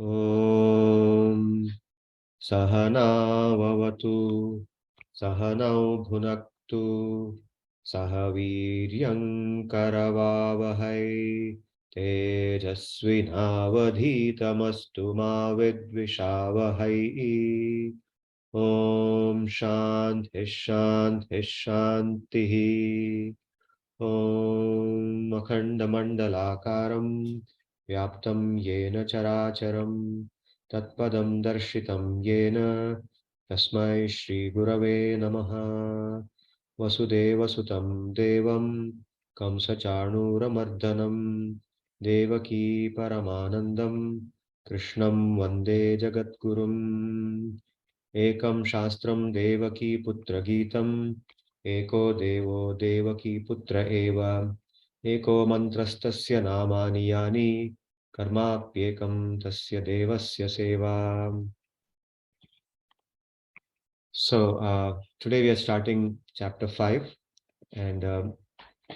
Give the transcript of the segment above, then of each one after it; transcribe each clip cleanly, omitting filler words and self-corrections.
ॐ सहनाववतु सहनौ भुनक्तु सह वीर्यं करवावहै तेजस्विनावधीतमस्तु मा विद्विषावहै। ॐ शान्तिः शान्तिः शान्तिः। ॐ अखण्डमण्डलाकारं व्याप्तं येन चराचरं तत्पदं दर्शितं येन तस्मै श्रीगुरवे नमः। वसुदेवसुतं देवं कंसचाणूरमर्दनं देवकी परमानन्दं कृष्णं वन्दे जगद्गुरुम्। एकं शास्त्रं देवकी पुत्रगीतम् एको देवो देवकी पुत्र एव एको मन्त्रस्तस्य नामानि यानि कर्माप्येकं तस्य देवस्य सेवा. So today we are starting chapter 5 and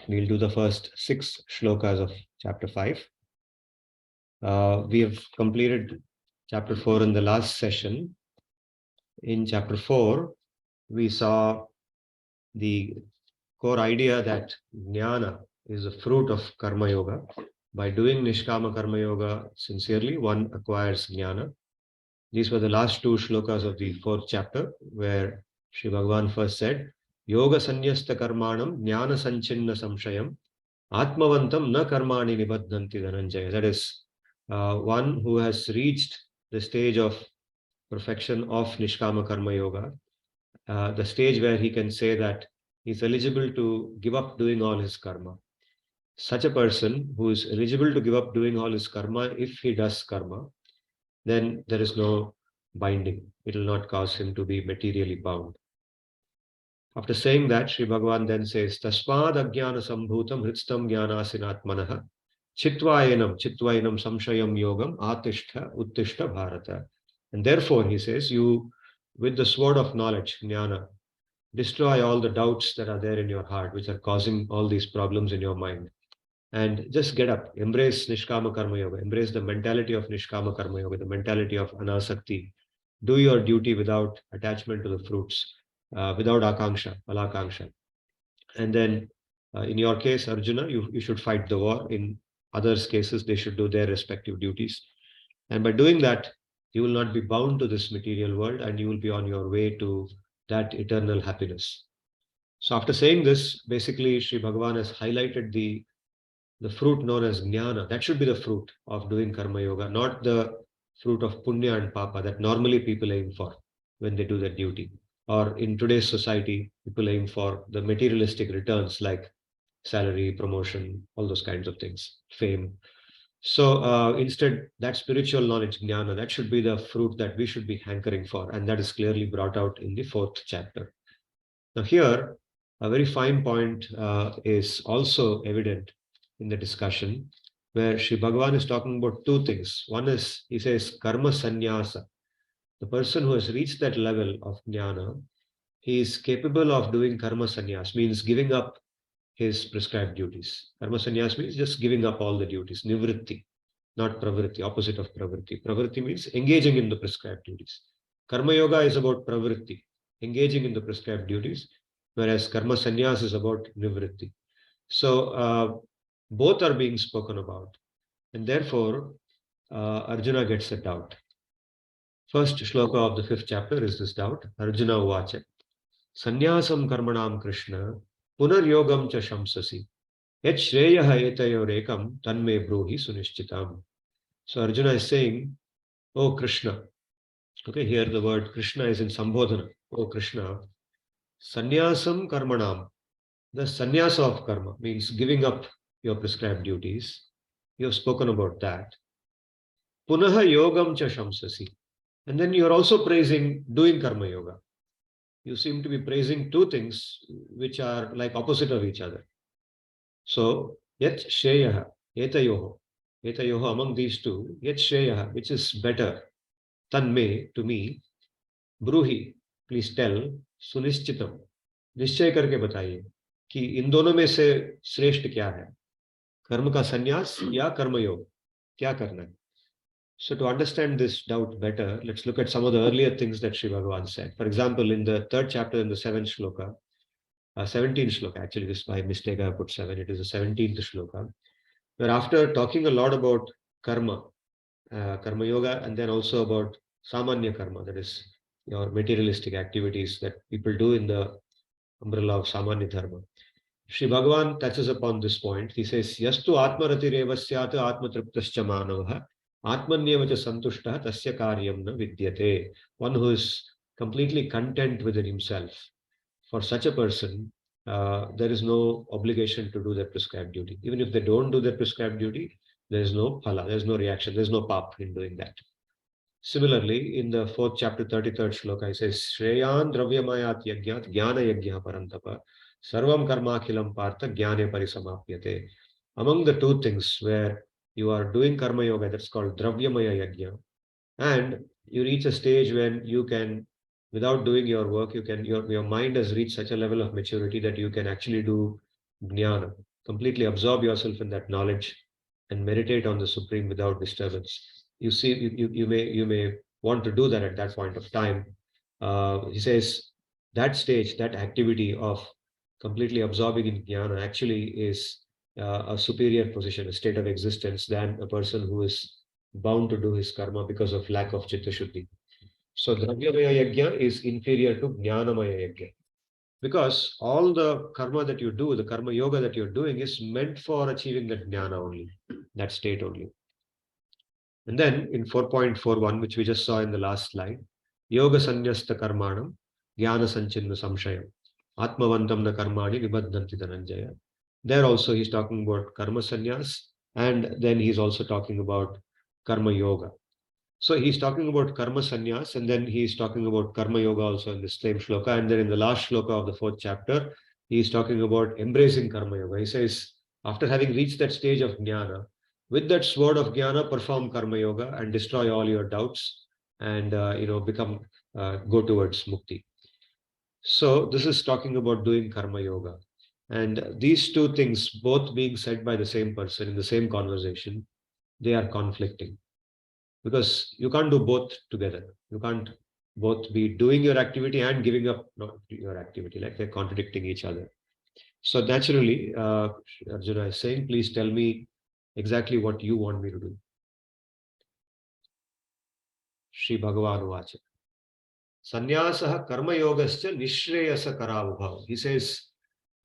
we'll do the first 6 shlokas of chapter 5. We have completed chapter 4 in the last session. In chapter 4, we saw the core idea that jnana is a fruit of karma yoga. By doing nishkama karma yoga sincerely, one acquires jnana. These were the last 2 shlokas of the 4th chapter, where Sri Bhagavan first said, Yoga sanyasta karmanam jnana sanchinna samshayam atmavantam na karmani nibadhanti dhananjaya. That is, one who has reached the stage of perfection of nishkama karma yoga, the stage where he can say that he's eligible to give up doing all his karma. Such a person who is eligible to give up doing all his karma, if he does karma, then there is no binding. It will not cause him to be materially bound. After saying that, Sri Bhagavan then says, Tasmad ajnana sambhutam hritstam jnanasinatmanaha chitvayenam samshayam yogam atishtha uttishta bharata. And therefore, he says, you, with the sword of knowledge, jnana, destroy all the doubts that are there in your heart, which are causing all these problems in your mind. And just get up, embrace Nishkama Karma Yoga, embrace the mentality of Nishkama Karma Yoga, the mentality of Anasakti. Do your duty without attachment to the fruits, without akanksha, alakanksha. And then in your case, Arjuna, you should fight the war. In others' cases, they should do their respective duties. And by doing that, you will not be bound to this material world and you will be on your way to that eternal happiness. So after saying this, basically, Sri Bhagavan has highlighted the fruit known as jnana. That should be the fruit of doing karma yoga, not the fruit of punya and papa that normally people aim for when they do their duty. Or in today's society, people aim for the materialistic returns like salary, promotion, all those kinds of things, fame. So instead, that spiritual knowledge, jnana, that should be the fruit that we should be hankering for. And that is clearly brought out in the 4th chapter. Now here, a very fine point is also evident in the discussion, where Sri Bhagavan is talking about 2 things. One is, he says, karma-sannyasa. The person who has reached that level of jnana, he is capable of doing karma-sannyas, means giving up his prescribed duties. Karma-sannyas means just giving up all the duties, nivritti, not pravritti, opposite of pravritti. Pravritti means engaging in the prescribed duties. Karma yoga is about pravritti, engaging in the prescribed duties, whereas karma sannyas is about nivritti. So both are being spoken about, and therefore Arjuna gets a doubt. First shloka of the 5th chapter is this doubt. Arjuna uvacha sannyasam karmanam krishna punaryogam cha shamsasi yet shreyaha etayorekam tanme bruhi sunishchitam. So Arjuna is saying, oh Krishna. Okay, here the word Krishna is in Sambodhana. Oh Krishna, sannyasam karmanam. The sannyasa of karma means giving up your prescribed duties. You have spoken about that. Punaha yogam cha shamsasi. And then you are also praising doing karma yoga. You seem to be praising 2 things which are like opposite of each other. So, yet shreyaha, etayoho. Etayoho, among these 2, yet shreyaha, which is better. Tanme, to me, ब्रूहि, please tell, सुनिश्चितम, निश्चय करके बताइए कि इन दोनों में से श्रेष्ठ क्या है, कर्म का संन्यास या कर्मयोग, क्या करना है. So to understand this doubt better, let's look at some of the earlier things that Sri Bhagavan said. For example, in the third chapter, in the seventh shloka, 17th shloka, actually this by mistake I put 7, it is the 17th shloka, where after talking a lot about karma, karma yoga, and then also about samanya karma, that is your materialistic activities that people do in the umbrella of samanya dharma. Sri Bhagavan touches upon this point. He says, Yastu atmaratireva syat atmatriptascha manavaha atmanyevacha santushta tasya karyam na vidyate. One who is completely content within himself. For such a person, there is no obligation to do their prescribed duty. Even if they don't do their prescribed duty, there is no phala, there is no reaction, there is no pap in doing that. Similarly, in the fourth chapter, 33rd shloka, it says, Shreyan dravyamayat yagyat jnana yagya parantapa sarvam karma akhilam partha jnane parisamapyate. Among the two things where you are doing karma yoga, that's called dravyamaya yagya, and you reach a stage when you can, without doing your work, you can, your mind has reached such a level of maturity that you can actually do jnana, completely absorb yourself in that knowledge and meditate on the supreme without disturbance. You see, you may want to do that at that point of time. He says that stage, that activity of completely absorbing in jnana actually is a superior position, a state of existence, than a person who is bound to do his karma because of lack of chitta shuddhi. So dravyamaya yajna is inferior to jnanamaya yajna, because all the karma that you do, the karma yoga that you're doing, is meant for achieving that jnana only, that state only. And then in 4.41, which we just saw in the last slide, yoga sanyasta karmanam jnana sanchinna samshayam atmavantam na karmani vibadhanti dhananjaya. There also he's talking about karma sannyas, and then he's also talking about karma yoga. So he's talking about karma sannyas, and then he's talking about karma yoga also in the same shloka. And then in the last shloka of the fourth chapter, he's talking about embracing karma yoga. He says, after having reached that stage of jnana, with that sword of jnana, perform karma yoga and destroy all your doubts, and become go towards mukti. So this is talking about doing karma yoga. And these two things, both being said by the same person in the same conversation, they are conflicting, because you can't do both together. You can't both be doing your activity and giving up not your activity, like they're contradicting each other. So naturally, Arjuna is saying, please tell me exactly what you want me to do. Sri Bhagavan Vacha. Sannyasah karma yogascha nishreyasa karavubhav. He says,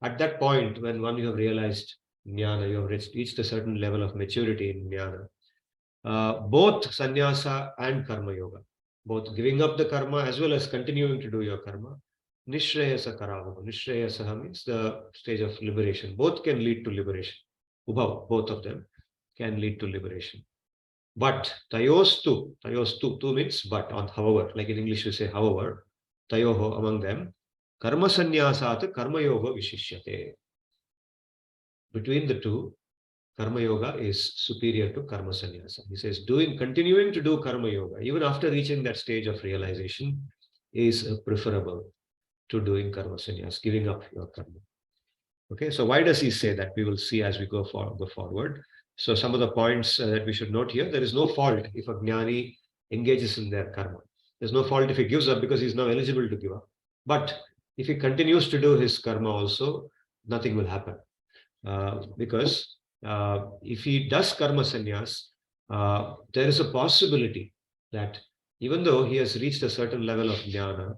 at that point, when one you have realized jnana, you have reached a certain level of maturity in jnana, both sannyasa and karma yoga, both giving up the karma as well as continuing to do your karma, nishreyasa karavubhav. Nishreyasa means the stage of liberation. Both can lead to liberation. Ubhav, both of them can lead to liberation. But tayostu tu means but, on however, like in English we say however, tayoho, among them, karma sannyasat karma yoga vishishyate. Between the two, karma yoga is superior to karma sannyasa. He says continuing to do karma yoga, even after reaching that stage of realization, is preferable to doing karma sannyas, giving up your karma. Okay, so why does he say that? We will see as we go forward. So some of the points that we should note here: there is no fault if a jnani engages in their karma. There's no fault if he gives up, because he's now eligible to give up. But if he continues to do his karma also, nothing will happen. Because if he does karma sannyas, there is a possibility that even though he has reached a certain level of jnana,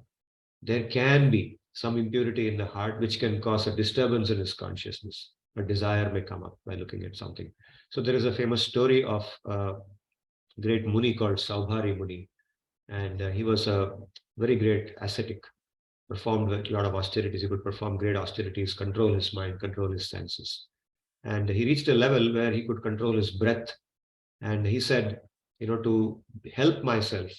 there can be some impurity in the heart which can cause a disturbance in his consciousness. A desire may come up by looking at something. So there is a famous story of a great Muni called Saubhari Muni, and he was a very great ascetic, performed a lot of austerities. He could perform great austerities, control his mind, control his senses. And he reached a level where he could control his breath. And he said, to help myself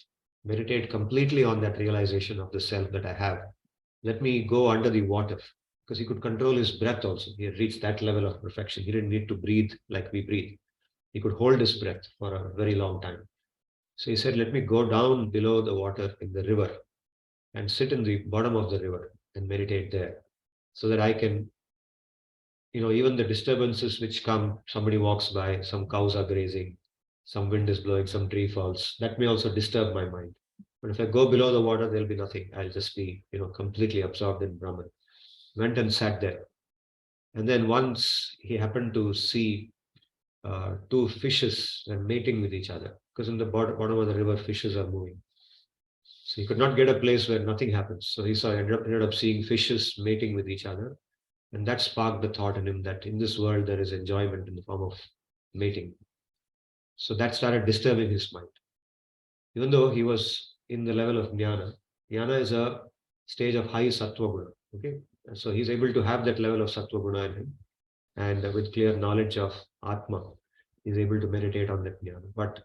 meditate completely on that realization of the self that I have, let me go under the water, because he could control his breath also. He had reached that level of perfection. He didn't need to breathe like we breathe. He could hold his breath for a very long time. So he said, let me go down below the water in the river and sit in the bottom of the river and meditate there, so that I can, even the disturbances which come, somebody walks by, some cows are grazing, some wind is blowing, some tree falls. That may also disturb my mind. But if I go below the water, there'll be nothing. I'll just be, completely absorbed in Brahman. Went and sat there. And then once he happened to see two fishes and mating with each other, because in the bottom of the river, fishes are moving. So he could not get a place where nothing happens. So he ended up seeing fishes mating with each other. And that sparked the thought in him that in this world there is enjoyment in the form of mating. So that started disturbing his mind. Even though he was in the level of jnana, jnana is a stage of high sattva guna. Okay, and so he's able to have that level of sattva guna in him, and with clear knowledge of Atma, he's able to meditate on that jnana. But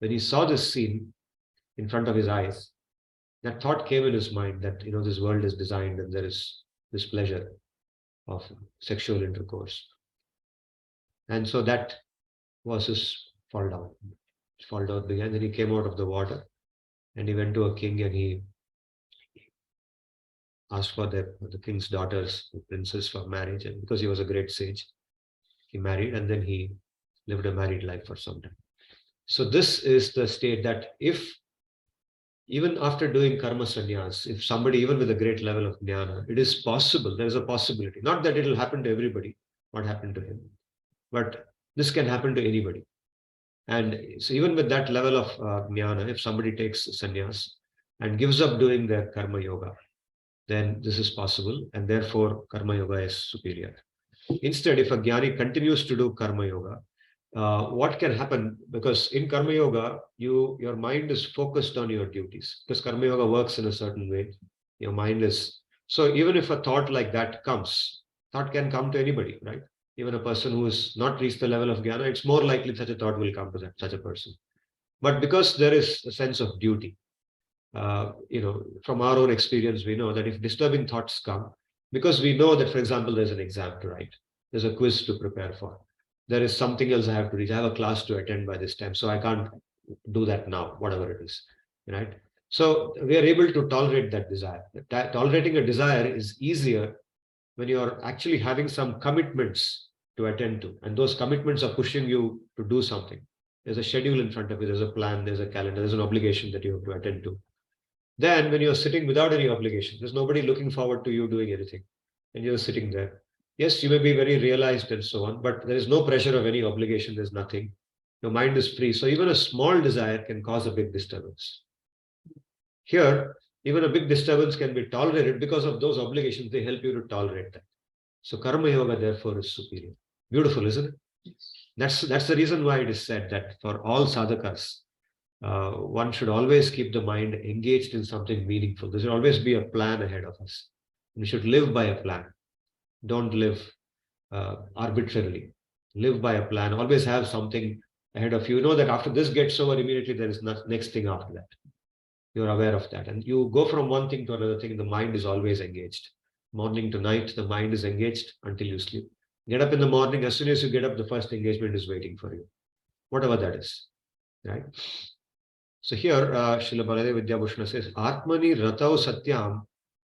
when he saw this scene in front of his eyes, that thought came in his mind that this world is designed and there is this pleasure of sexual intercourse, and so that was his fall down. Fall down began. Then he came out of the water, and he went to a king, and he asked for the king's daughters, the princess, for marriage. And because he was a great sage, he married, and then he lived a married life for some time. So this is the state that if even after doing karma-sannyas, if somebody, even with a great level of jnana, it is possible, there is a possibility, not that it will happen to everybody, what happened to him, but this can happen to anybody. And so even with that level of jnana, if somebody takes sannyas and gives up doing their karma yoga, then this is possible, and therefore karma yoga is superior. Instead, if a jnani continues to do karma yoga, what can happen? Because in karma yoga, your mind is focused on your duties. Because karma yoga works in a certain way, your mind is. So even if a thought like that comes, thought can come to anybody, right? Even a person who has not reached the level of jnana, it's more likely such a thought will come to such a person. But because there is a sense of duty, from our own experience, we know that if disturbing thoughts come, because we know that, for example, there's an exam to write, there's a quiz to prepare for, there is something else I have to reach, I have a class to attend by this time, so I can't do that now, whatever it is, right? So we are able to tolerate that desire. Tolerating a desire is easier when you're actually having some commitments to attend to, and those commitments are pushing you to do something. There's a schedule in front of you, there's a plan, there's a calendar, there's an obligation that you have to attend to. Then when you're sitting without any obligation, there's nobody looking forward to you doing anything, and you're sitting there. Yes, you may be very realized and so on, but there is no pressure of any obligation, there's nothing. Your mind is free. So even a small desire can cause a big disturbance. Here, even a big disturbance can be tolerated because of those obligations. They help you to tolerate that. So karma yoga, therefore, is superior. Beautiful, isn't it? Yes. That's the reason why it is said that for all sadhakas, one should always keep the mind engaged in something meaningful. There should always be a plan ahead of us. We should live by a plan. Don't live arbitrarily. Live by a plan. Always have something ahead of you. You know that after this gets over, immediately there is next thing after that. You're aware of that. And you go from one thing to another thing, the mind is always engaged. Morning to night, the mind is engaged until you sleep. Get up in the morning, as soon as you get up, the first engagement is waiting for you. Whatever that is. Right? So here, Srila Baladev Vidyabhushana says, Atmani ratau satyam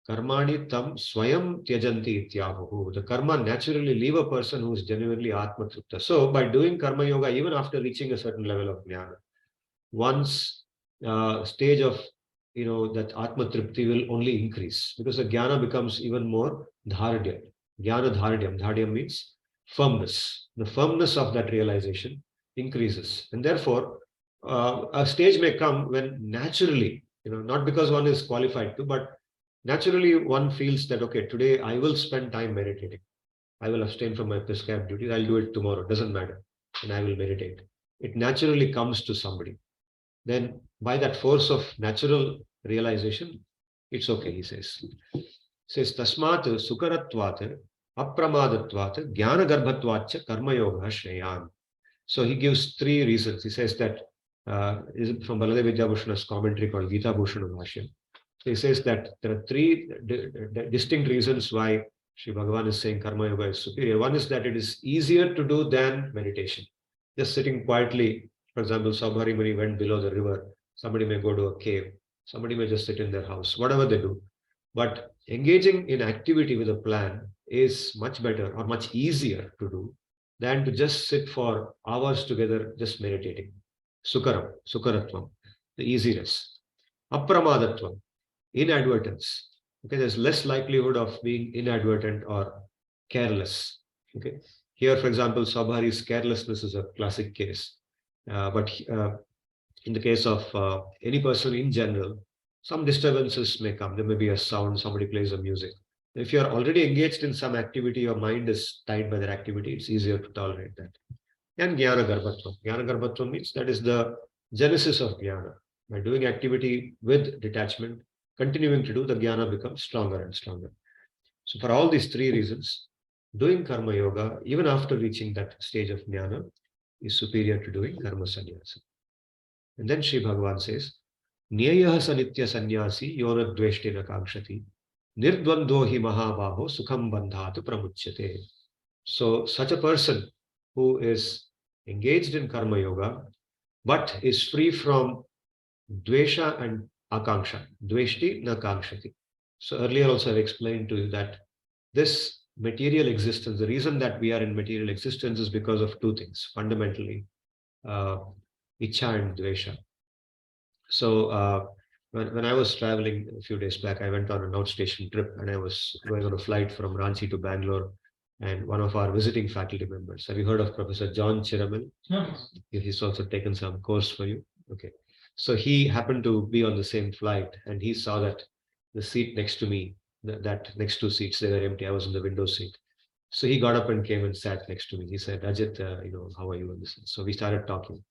karmani tam swayam tyajanti ityahu. The karma naturally leave a person who is genuinely atma trupta. So by doing karma yoga, even after reaching a certain level of jnana, one's stage of, that atma tripti will only increase because the jnana becomes even more dhardya. Jnana dhardhyam. Dhardhyam means firmness. The firmness of that realization increases. And therefore, a stage may come when naturally, not because one is qualified to, but naturally one feels that, okay, today I will spend time meditating. I will abstain from my prescribed duties. I'll do it tomorrow. Doesn't matter. And I will meditate. It naturally comes to somebody. Then by that force of natural realization, it's okay, he says. He says, Tasmat sukaratvat apramadhatvat jnana garbhatvatcha karma yoga shreyan. So he gives three reasons. He says that, is from Baladev Vidyabhushana's commentary called Gita Bhushana Bhashya. So he says that there are three distinct reasons why Sri Bhagavan is saying karma yoga is superior. One is that it is easier to do than meditation. Just sitting quietly, for example, Saubhari Muni went below the river. Somebody may go to a cave. Somebody may just sit in their house, whatever they do. But engaging in activity with a plan is much better or much easier to do than to just sit for hours together just meditating. Sukaram, sukaratvam, the easiness. Apramadatvam, inadvertence. Okay, there's less likelihood of being inadvertent or careless. Okay, here, for example, Sabhari's carelessness is a classic case. But in the case of any person in general, some disturbances may come. There may be a sound, somebody plays a music. If you're already engaged in some activity, your mind is tied by that activity, it's easier to tolerate that. And jnana garbhatvam. Jnana garbhatvam means that is the genesis of jnana. By doing activity with detachment, continuing to do, the jnana becomes stronger and stronger. So for all these three reasons, doing karma yoga, even after reaching that stage of jnana, is superior to doing karma-sannyasa. And then Sri Bhagavan says, Nyayah sanitya sannyasi yona dveshtina kakshati nirdvando hi mahabaho sukham bandhatu pramuchyate. So such a person who is engaged in karma yoga but is free from dvesha and akanksha. Dveshti na kankshati. So earlier also I've explained to you that this material existence, the reason that we are in material existence is because of two things, fundamentally, ichha and dvesha. So when I was traveling a few days back, I went on an outstation trip and I was going on a flight from Ranchi to Bangalore. And one of our visiting faculty members, have you heard of Professor John Chiramal? Yes. He's also taken some course for you. Okay. So he happened to be on the same flight and he saw that the seat next to me, that next two seats, they were empty. I was in the window seat. So he got up and came and sat next to me. He said, Ajit, how are you? So we started talking.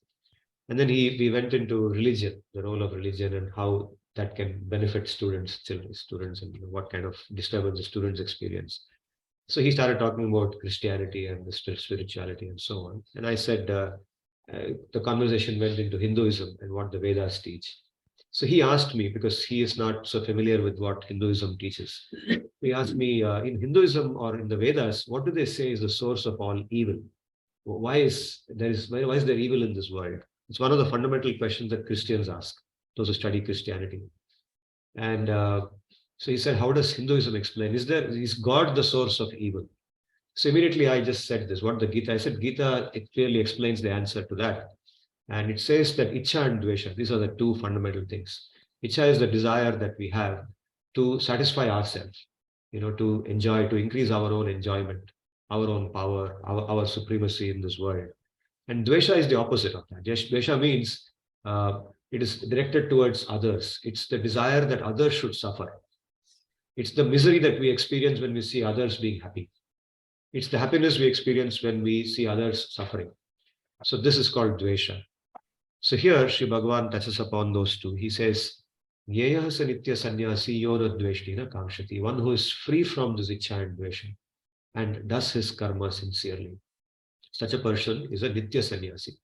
And then we went into religion, the role of religion and how that can benefit students, and what kind of disturbance the students experience. So he started talking about Christianity and the spirituality and so on. And I said, the conversation went into Hinduism and what the Vedas teach. So he asked me, because he is not so familiar with what Hinduism teaches, he asked me, in Hinduism or in the Vedas, what do they say is the source of all evil? Why is there evil in this world? It's one of the fundamental questions that Christians ask, those who study Christianity. And so he said, how does Hinduism explain? Is God the source of evil? So immediately I just said this, what the Gita, I said, Gita, it clearly explains the answer to that. And it says that Ichha and Dvesha, these are the two fundamental things. Ichha is the desire that we have to satisfy ourselves, to enjoy, to increase our own enjoyment, our own power, our supremacy in this world. And Dvesha is the opposite of that. Dvesha means it is directed towards others. It's the desire that others should suffer. It's the misery that we experience when we see others being happy. It's the happiness we experience when we see others suffering. So this is called Dvesha. So here, Sri Bhagavan touches upon those two. He says, Nyayah sanitya sannyasi yona dveshtina kamshati, one who is free from this ichha and dvesha and does his karma sincerely. Such a person is a nitya sannyasi.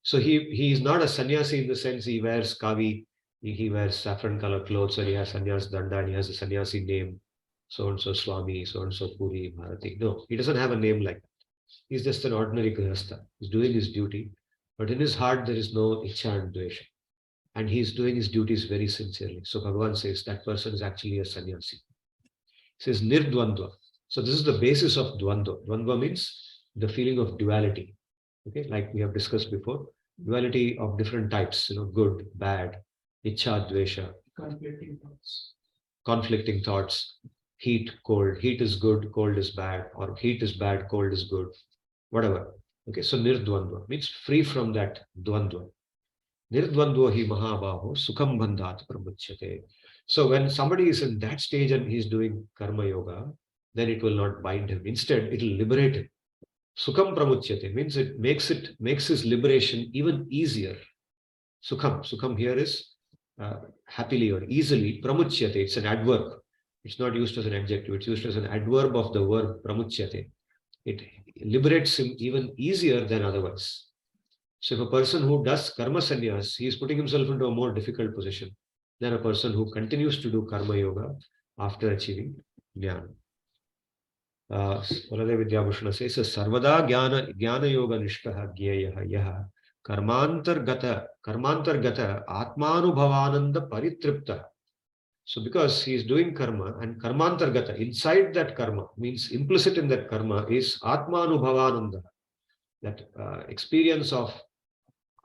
So he is not a sannyasi in the sense he wears kavi, he wears saffron color clothes, or he has sannyas danda, and he has a sannyasi name, so-and-so Swami, so-and-so Puri, Bharati. No, he doesn't have a name like that. He's just an ordinary grihastha. He's doing his duty, but in his heart there is no ichha and dvesha. And he's doing his duties very sincerely. So Bhagavan says that person is actually a sannyasi. He says nirdvandva. So this is the basis of dvandva. Dvandva means the feeling of duality. Okay, like we have discussed before, duality of different types, good, bad, ichha, dvesha, conflicting thoughts, heat, cold, heat is good, cold is bad, or heat is bad, cold is good, whatever. Okay, so nirdvandva means free from that dvandva. Nirdvandva hi mahabaho sukham bandhat pramuchyate. So when somebody is in that stage and he's doing karma yoga, then it will not bind him. Instead, it will liberate him. Sukham pramuchyate means it makes his liberation even easier. Sukham here is happily or easily. Pramuchyate, it's an adverb. It's not used as an adjective. It's used as an adverb of the verb pramuchyate. It liberates him even easier than otherwise. So if a person who does karma-sannyas, he is putting himself into a more difficult position than a person who continues to do karma yoga after achieving jnana. Vallabha Vidyabhushana says, Sarvada jnana yoga nishtaha gyeyaha yaha karmantargata atmanubhavananda paritripta. So because he is doing karma and karmantargata, inside that karma, means implicit in that karma is atmanubhavananda, that experience of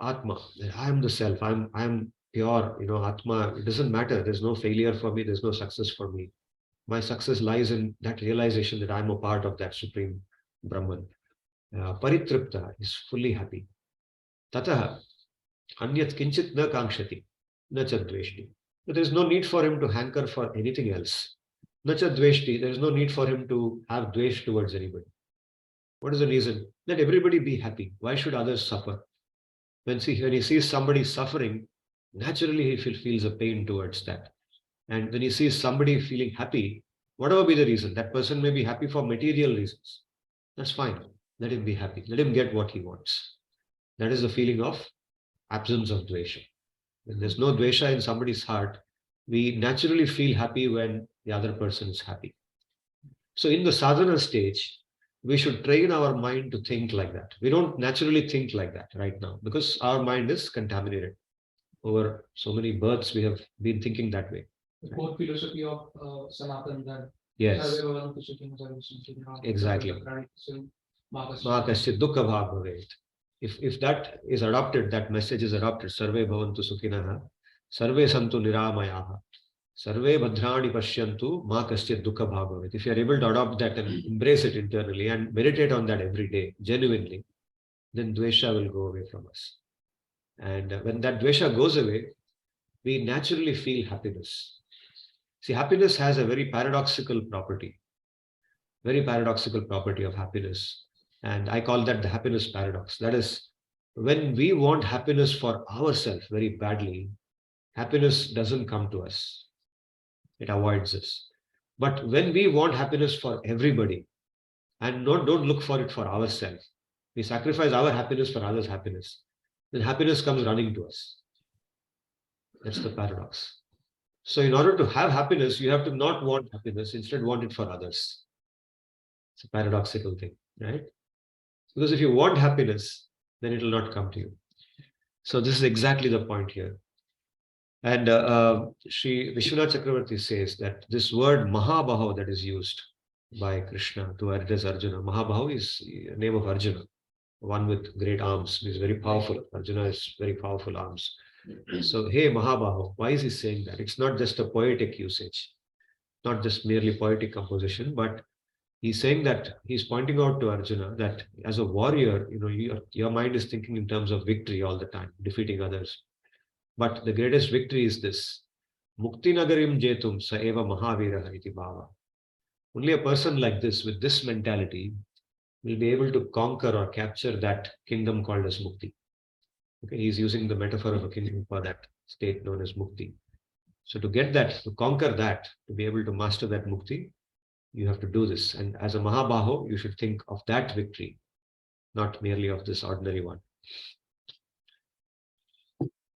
Atma, that I am the self, I'm pure, Atma, it doesn't matter. There's no failure for me, there's no success for me. My success lies in that realization that I'm a part of that supreme Brahman. Paritripta is fully happy. Tataha anyat kinchit na kankshati, na chadveshti. But there's no need for him to hanker for anything else. Na chadveshti, there's no need for him to have dvesh towards anybody. What is the reason? Let everybody be happy. Why should others suffer? When he sees somebody suffering, naturally he feels a pain towards that. And when he sees somebody feeling happy, whatever be the reason, that person may be happy for material reasons. That's fine. Let him be happy. Let him get what he wants. That is the feeling of absence of dvesha. When there's no dvesha in somebody's heart, we naturally feel happy when the other person is happy. So in the sadhana stage, we should train our mind to think like that. We don't naturally think like that right now because our mind is contaminated. Over so many births, we have been thinking that way. The core philosophy of Sanatan, that yes, exactly. If that is adopted, that message is adopted, Sarve bhavantu sukhinaha, Sarve santu niramayaha, Sarve bhadrani pashyantu, ma kaschit dukkha bhaveet. If you are able to adopt that and embrace it internally and meditate on that every day, genuinely, then dvesha will go away from us. And when that dvesha goes away, we naturally feel happiness. See, happiness has a very paradoxical property of happiness. And I call that the happiness paradox. That is, when we want happiness for ourselves very badly, happiness doesn't come to us. It avoids us. But when we want happiness for everybody and don't look for it for ourselves, we sacrifice our happiness for others' happiness, then happiness comes running to us. That's the paradox. So in order to have happiness, you have to not want happiness, instead want it for others. It's a paradoxical thing, right? Because if you want happiness, then it will not come to you. So this is exactly the point here. And Sri Vishwanath Chakravarti says that this word Mahabaho that is used by Krishna to address Arjuna, Mahabaho is the name of Arjuna, one with great arms. He's very powerful. Arjuna has very powerful arms. So, hey Mahabaho, why is he saying that? It's not just a poetic usage, not just merely poetic composition, but he's saying that he's pointing out to Arjuna that as a warrior, your mind is thinking in terms of victory all the time, defeating others. But the greatest victory is this. Mukti nagarim jetum sa eva mahaviraha iti bhava. Only a person like this, with this mentality, will be able to conquer or capture that kingdom called as mukti. Okay, he's using the metaphor of a kingdom for that state known as mukti. So to get that, to conquer that, to be able to master that mukti, you have to do this. And as a Mahabaho, you should think of that victory, not merely of this ordinary one.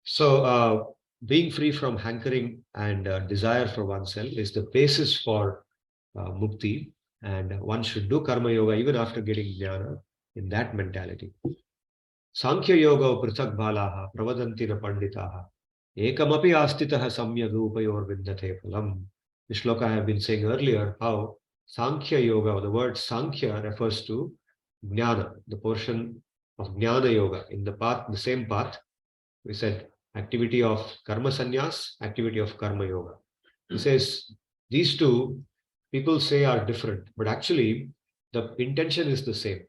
So being free from hankering and desire for oneself is the basis for mukti. And one should do karma yoga even after getting jnana in that mentality. Sankhya yoga prithak balaha pravadanti na panditaha ekamapi astitaha samyag upayor vindate phalam. The shloka I have been saying earlier how Sankhya yoga, the word Sankhya refers to jnana, the portion of jnana yoga in the path, the same path. We said activity of Karma-sannyas, activity of karma yoga. He says these two people say are different, but actually the intention is the same.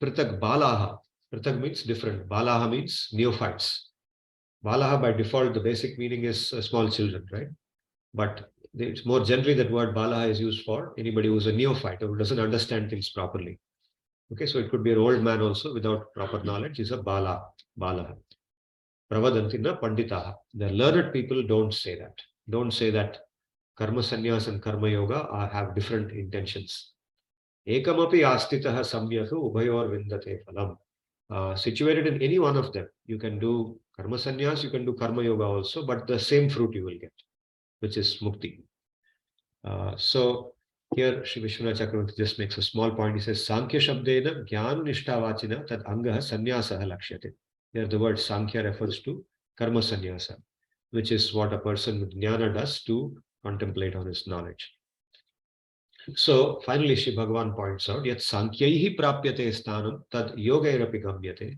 Prithak balaha. Prithak means different. Balaha means neophytes. Balaha by default, the basic meaning is small children, right? But it's more generally that word balaha is used for anybody who's a neophyte or who doesn't understand things properly. Okay, so it could be an old man also without proper knowledge is a balaha. Pravadantina panditaha. The learned people don't say that. Don't say that karma sannyas and karma yoga have different intentions. Ekamapi astitaha samyaku ubhayor vindate phalam. Situated in any one of them, you can do karma sannyas, you can do karma yoga also, but the same fruit you will get, which is mukti. So here Sri Vishwanath Chakravarti just makes a small point. He says, Sankhya Shabdena Jnana Nishtavachina Tad Angaha Sannyasa Lakshyate. Here the word Sankhya refers to Karma Sannyasa, which is what a person with Jnana does to contemplate on his knowledge. So finally Shri Bhagavan points out, Yat Sankhyahi Prapyate Sthanam Tad Yogairapi Gamyate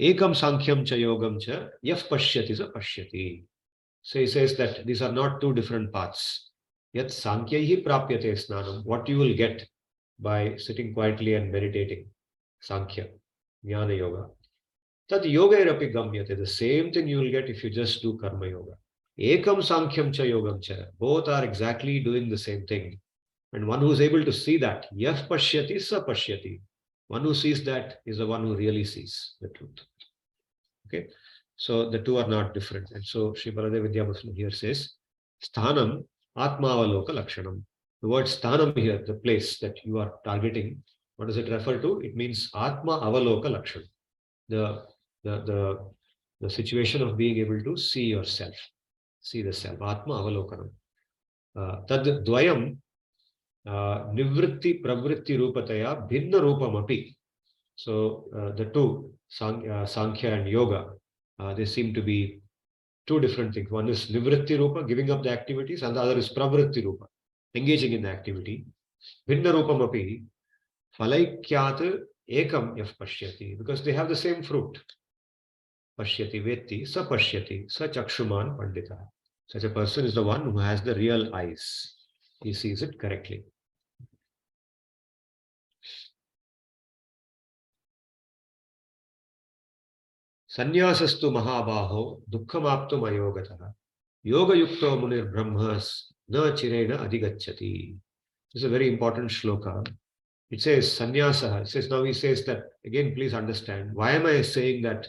Ekam sankyam cha yogam cha yaf pashyati sa pashyati. So he says that these are not two different paths. Yet sankhyahi prapyate snanam. What you will get by sitting quietly and meditating. Sankhya, Jnana Yoga. Tat yoga irapi gamyate. The same thing you will get if you just do karma yoga. Ekam sankyam cha yogam cha. Both are exactly doing the same thing. And one who is able to see that, yaf pashyati sa pashyati. One who sees that is the one who really sees the truth. Okay. So the two are not different. And so Sri Baladev Vidyabhushan here says, Sthanam Atmavaloka Lakshanam. The word Sthanam here, the place that you are targeting, what does it refer to? It means Atma Avaloka Lakshanam. The, the, the, the situation of being able to see yourself, see the self. Atma Avalokanam. Tad Dvayam Nivritti Pravritti Rupataya Bhinna Rupamapi. So the two, Sankhya and Yoga, they seem to be two different things. One is Nivritti Rupa, giving up the activities, and the other is Pravritti Rupa, engaging in the activity. Bhinna Rupamapi, Falaikyat Ekam Yaf Pashyati, because they have the same fruit. Pashyati Vetti, Sa Pashyati, Sa Chakshuman Pandita. Such a person is the one who has the real eyes. He sees it correctly. Sannyasastu mahabaho dukkhamaptum ayogataha yoga yukto munir brahmas na chirena adigacchati. This is a very important shloka. It says sannyasa. It says, now he says that, again, please understand, why am I saying that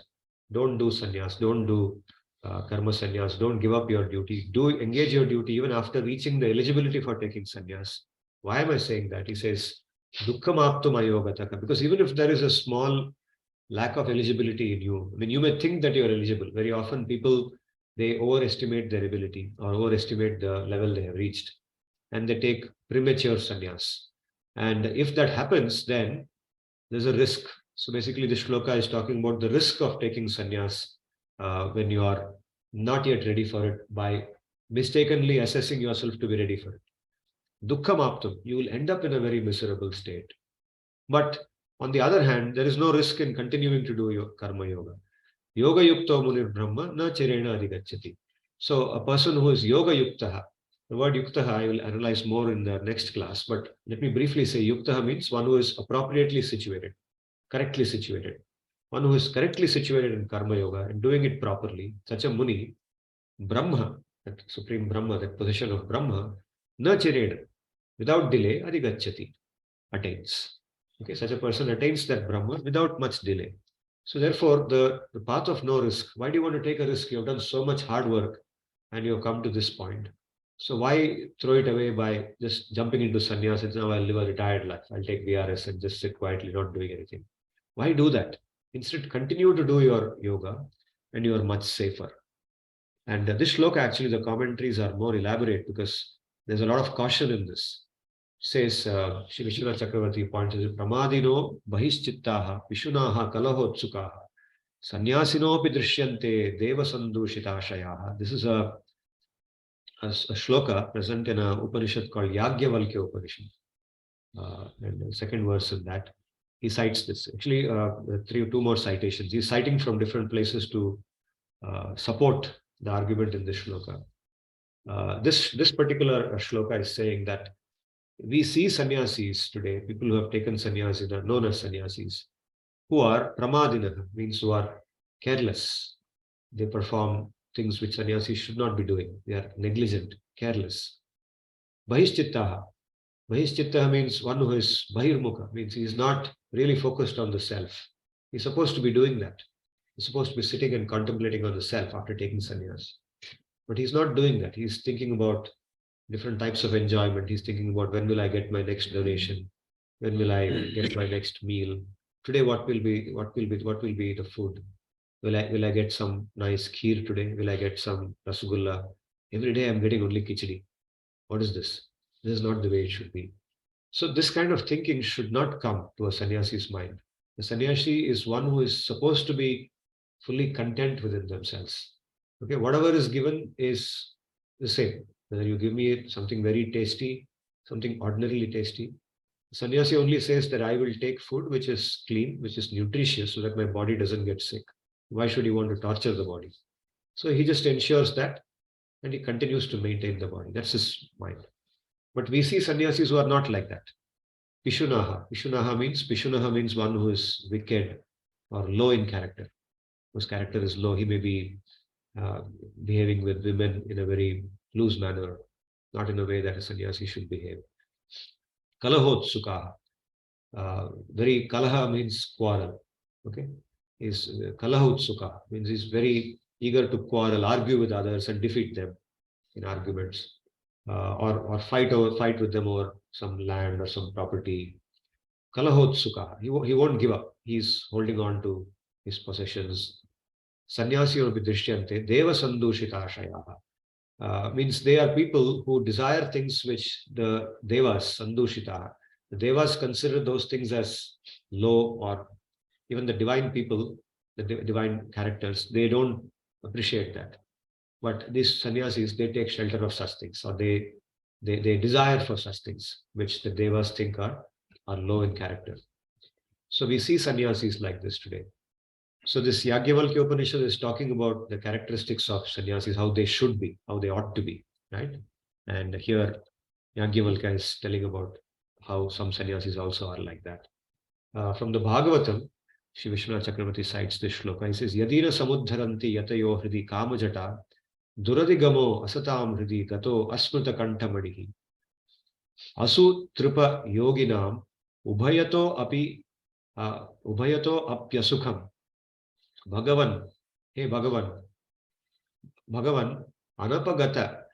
don't do sannyas, don't do karma-sannyas, don't give up your duty, do engage your duty even after reaching the eligibility for taking sannyas. Why am I saying that? He says, dukkhamaptum ayogataka, because even if there is a small lack of eligibility in you. I mean, you may think that you're eligible. Very often people, they overestimate their ability or overestimate the level they have reached, and they take premature sannyas. And if that happens, then there's a risk. So basically this shloka is talking about the risk of taking sannyas when you are not yet ready for it, by mistakenly assessing yourself to be ready for it. Dukkham aptam, you will end up in a very miserable state. But on the other hand, there is no risk in continuing to do your karma yoga. Yoga yukta munir brahma na chirena adigacchati. So a person who is yoga yuktaha, the word yuktaha I will analyze more in the next class, but let me briefly say yuktaha means one who is appropriately situated, correctly situated. One who is correctly situated in karma yoga and doing it properly, such a muni, Brahma, that supreme Brahma, that position of Brahma, na chirena, without delay, adigacchati, attains. Okay, such a person attains that Brahma without much delay. So therefore, the path of no risk, why do you want to take a risk? You have done so much hard work and you have come to this point. So why throw it away by just jumping into sannyas? Now I'll live a retired life. I'll take VRS and just sit quietly, not doing anything. Why do that? Instead, continue to do your yoga and you are much safer. And this shloka, actually, the commentaries are more elaborate because there's a lot of caution in this. Says Shri Vishwanath Chakravarti points out, Pramadino Bahishchittaha Vishunaha Kalahotsukaha Sannyasinopi Drishyante Deva Sandushitashayaha. This is a shloka present in an Upanishad called Yagyavalkya Upanishad. And the second verse in that, he cites this. Actually, two more citations. He's citing from different places to support the argument in this shloka. This particular shloka is saying that we see sannyasis today, people who have taken sannyasis are known as sannyasis, who are pramadina, means who are careless. They perform things which sannyasis should not be doing. They are negligent, careless. Bahishchittaha. Bahishchittaha means one who is bahirmukha, means he is not really focused on the self. He's supposed to be doing that. He's supposed to be sitting and contemplating on the self after taking sannyas. But he's not doing that. He's thinking about different types of enjoyment. He's thinking about when will I get my next donation? When will I get my next meal? Today, what will be the food? Will I get some nice kheer today? Will I get some rasgulla? Every day I'm getting only khichdi. What is this? This is not the way it should be. So this kind of thinking should not come to a sannyasi's mind. The sannyasi is one who is supposed to be fully content within themselves. Okay, whatever is given is the same. Whether you give me something very tasty, something ordinarily tasty, sannyasi only says that I will take food which is clean, which is nutritious, so that my body doesn't get sick. Why should he want to torture the body? So he just ensures that, and he continues to maintain the body. That's his mind. But we see sannyasis who are not like that. Pishunaha. Pishunaha means one who is wicked or low in character. Whose character is low. He may be behaving with women in a very loose manner, not in a way that a sannyasi should behave. Kalahot Sukha. Very kalaha means quarrel. Okay, is kalahot Sukha means he's very eager to quarrel, argue with others, and defeat them in arguments, or fight with them over some land or some property. Kalahot Sukha. He won't give up. He's holding on to his possessions. Sannyasi or vidrishyante deva sandushita shayaha. Means they are people who desire things which the devas, sandushita, the devas consider those things as low, or even the divine people, the divine characters, they don't appreciate that. But these sannyasis, they take shelter of such things, or they desire for such things, which the devas think are low in character. So we see sannyasis like this today. So this Yagyavalkya Upanishad is talking about the characteristics of sannyasis, how they should be, how they ought to be, right? And here Yagyavalkya is telling about how some sannyasis also are like that. From the Bhagavatam, Shri Vishwanath Chakravarti cites this shloka. He says, Yadina samudharanti yatayo hridi kamajata duradigamo asatam hridi gato asmrita kantamadihi asu tripa yoginam ubhayato apyasukham Bhagavan, hey Bhagavan, anapagata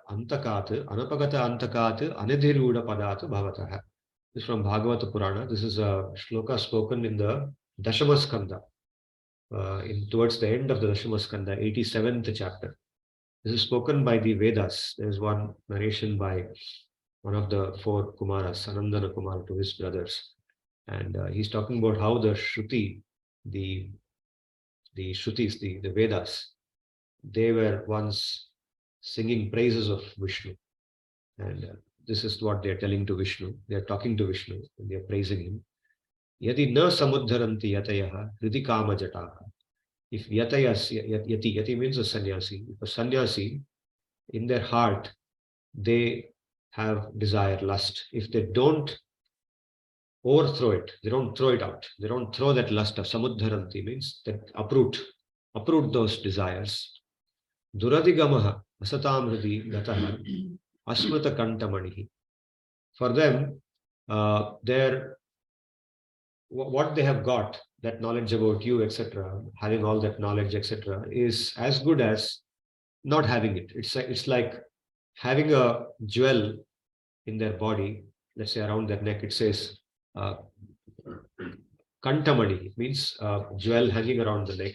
antakat anidhiruda padat bhavatah. This is from Bhagavata Purana. This is a shloka spoken in the Dashamaskanda, towards the end of the Dashamaskanda, 87th chapter. This is spoken by the Vedas. There is one narration by one of the four Kumaras, Sanandana Kumar, to his brothers. And he's talking about how the Shruti, the Shrutis, the Vedas, they were once singing praises of Vishnu. And this is what they are telling to Vishnu. They are talking to Vishnu and they are praising him. Yati na samudharanti yatayaha hridi kama jataha. If yati means a sannyasi. If a sannyasi, in their heart, they have desire, lust. If they don't overthrow it, they don't throw it out. They don't throw that lust of samudharanti, means that uproot those desires. Duradigamaha asatam hridi gataha asmrita kantamanihi. For them, what they have got, that knowledge about you, etc., having all that knowledge, etc., is as good as not having it. It's like having a jewel in their body, let's say around their neck. It says kantamani, means jewel hanging around the neck.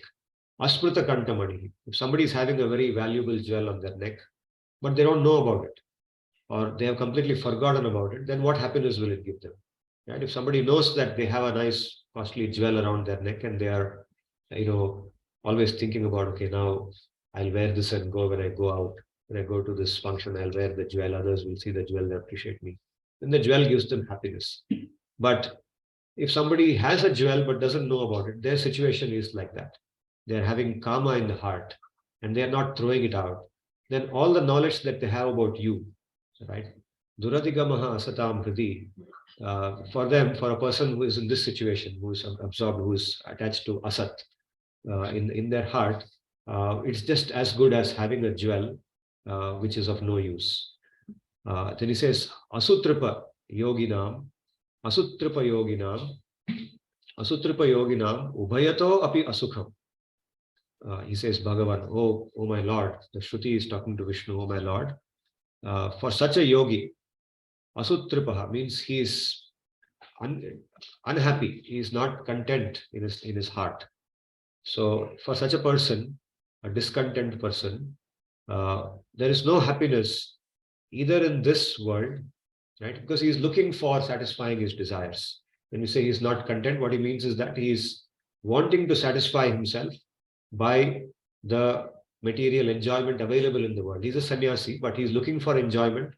Asmrita kantamani. If somebody is having a very valuable jewel on their neck, but they don't know about it, or they have completely forgotten about it, then what happiness will it give them? Right? If somebody knows that they have a nice costly jewel around their neck and they are, always thinking about, okay, now I'll wear this and go when I go out. When I go to this function, I'll wear the jewel. Others will see the jewel and appreciate me. Then the jewel gives them happiness. But if somebody has a jewel but doesn't know about it, their situation is like that. They're having karma in the heart and they're not throwing it out. Then all the knowledge that they have about you, right? Duradigamaha asatam hridi. For them, for a person who is in this situation, who is absorbed, who is attached to asat in their heart, it's just as good as having a jewel which is of no use. Then he says, asutripa yoginam, ubhayato api asukham. He says, Bhagavan, oh my Lord, the Shruti is talking to Vishnu, oh my Lord, for such a yogi, asutripaha means he is unhappy, he is not content in his heart. So for such a person, a discontent person, there is no happiness either in this world, right? Because he is looking for satisfying his desires. When we say he is not content, what he means is that he is wanting to satisfy himself by the material enjoyment available in the world. He's a sannyasi, but he's looking for enjoyment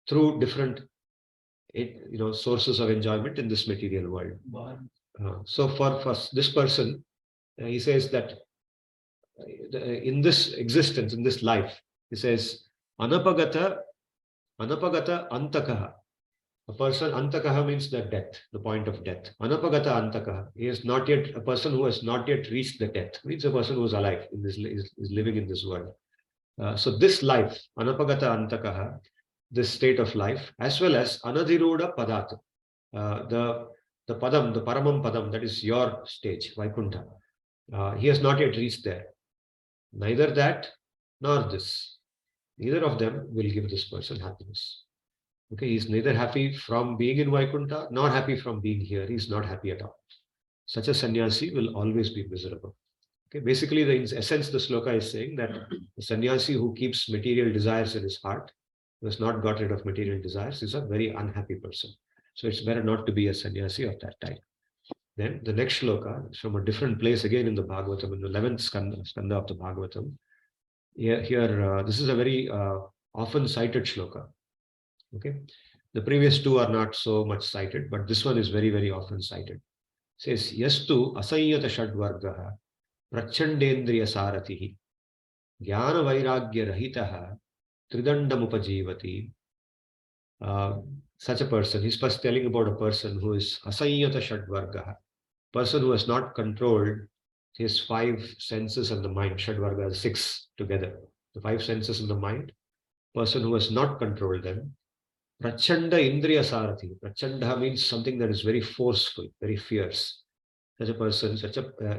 through different sources of enjoyment in this material world. So for this person, he says that in this existence, in this life, he says, anapagata antakaha. A person, antakaha means the death, the point of death. Anapagata antakaha. He is not yet, a person who has not yet reached the death, means a person who is alive, is living in this world. So this life, anapagata antakaha, this state of life, as well as anadhiruda padat, the padam, the paramam padam, that is your stage, Vaikuntha. He has not yet reached there. Neither that nor this. Neither of them will give this person happiness. Okay, he's neither happy from being in Vaikuntha nor happy from being here. He's not happy at all. Such a sannyasi will always be miserable. Okay, basically, in essence, the sloka is saying that the sannyasi who keeps material desires in his heart, who has not got rid of material desires, is a very unhappy person. So it's better not to be a sannyasi of that type. Then the next shloka is from a different place again in the Bhagavatam, in the 11th skanda of the Bhagavatam. Here this is a very often cited shloka. Okay, the previous two are not so much cited, but this one is very, very often cited. It says, Yastu asanyata shadvargaha prachandendriya saratihi jnana vairagya rahitaha tridandam upajivati. Such a person, he's first telling about a person who is asanyata shadvargaha, person who has not controlled his five senses and the mind. Shadvarga is six together. The five senses and the mind, person who has not controlled them. Prachanda indriya sarathi. Prachanda means something that is very forceful, very fierce. Such a person,